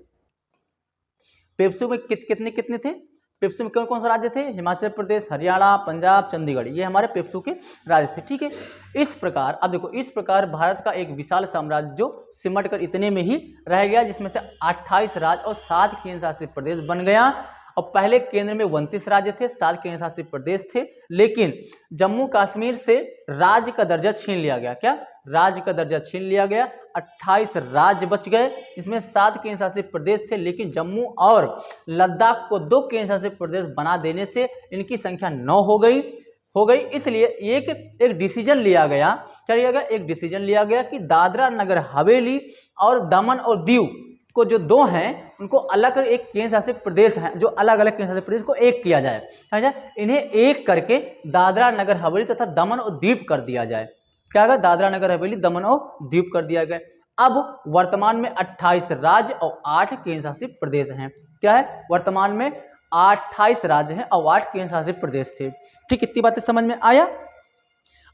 पेप्सू में कितने कितने थे? पेप्सू में कौन कौन से राज्य थे? हिमाचल प्रदेश, हरियाणा, पंजाब, चंडीगढ़, ये हमारे पेप्सू के राज्य थे, ठीक है। इस प्रकार अब देखो, इस प्रकार भारत का एक विशाल साम्राज्य जो सिमट कर इतने में ही रह गया, जिसमें से 28 राज्य और 7 केंद्र शासित प्रदेश बन गया। और पहले केंद्र में 29 राज्य थे, 7 केंद्र शासित प्रदेश थे, लेकिन जम्मू कश्मीर से राज्य का दर्जा छीन लिया गया। क्या? राज्य का दर्जा छीन लिया गया। 28 राज्य बच गए, इसमें 7 केंद्र शासित प्रदेश थे, लेकिन जम्मू और लद्दाख को 2 केंद्र शासित प्रदेश बना देने से इनकी संख्या 9 हो गई। इसलिए एक डिसीजन लिया गया। क्या लिया गया? एक डिसीजन लिया गया कि दादरा नगर हवेली और दमन और दीव को जो 2 हैं उनको अलग एक केंद्र शासित प्रदेश हैं, जो अलग अलग केंद्र शासित प्रदेश को एक किया जाए। इन्हें एक करके दादरा नगर हवेली तथा दमन और दीव कर दिया जाए। क्या होगा? दादरा नगर हवेली, दमन और दीव कर दिया गया। अब वर्तमान में 28 राज्य और 8 केंद्र शासित प्रदेश हैं। क्या है? वर्तमान में 28 राज्य हैं और 8 केंद्र शासित प्रदेश थे। ठीक, इतनी बातें समझ में आया।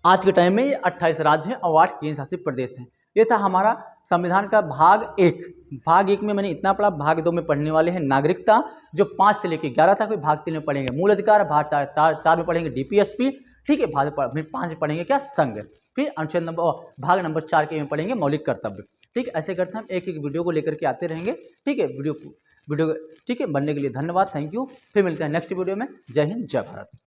आज के टाइम में ये 28 राज्य हैं और 8 केंद्र शासित प्रदेश हैं। ये था हमारा संविधान का भाग 1। भाग 1 में मैंने इतना पढ़ा। भाग 2 में पढ़ने वाले हैं नागरिकता, जो 5 से लेकर 11 तक। भाग 3 में पढ़ेंगे मूल अधिकार। भाग 4 में पढ़ेंगे डीपीएसपी, ठीक है। भाग 5 में पढ़ेंगे क्या? संघ। फिर अनुच्छेद भाग नंबर 4 के में पढ़ेंगे मौलिक कर्तव्य। ठीक है, ऐसे करते हम एक वीडियो को लेकर के आते रहेंगे, ठीक है। वीडियो ठीक है। बनने के लिए धन्यवाद, थैंक यू। फिर मिलते हैं नेक्स्ट वीडियो में। जय हिंद, जय भारत।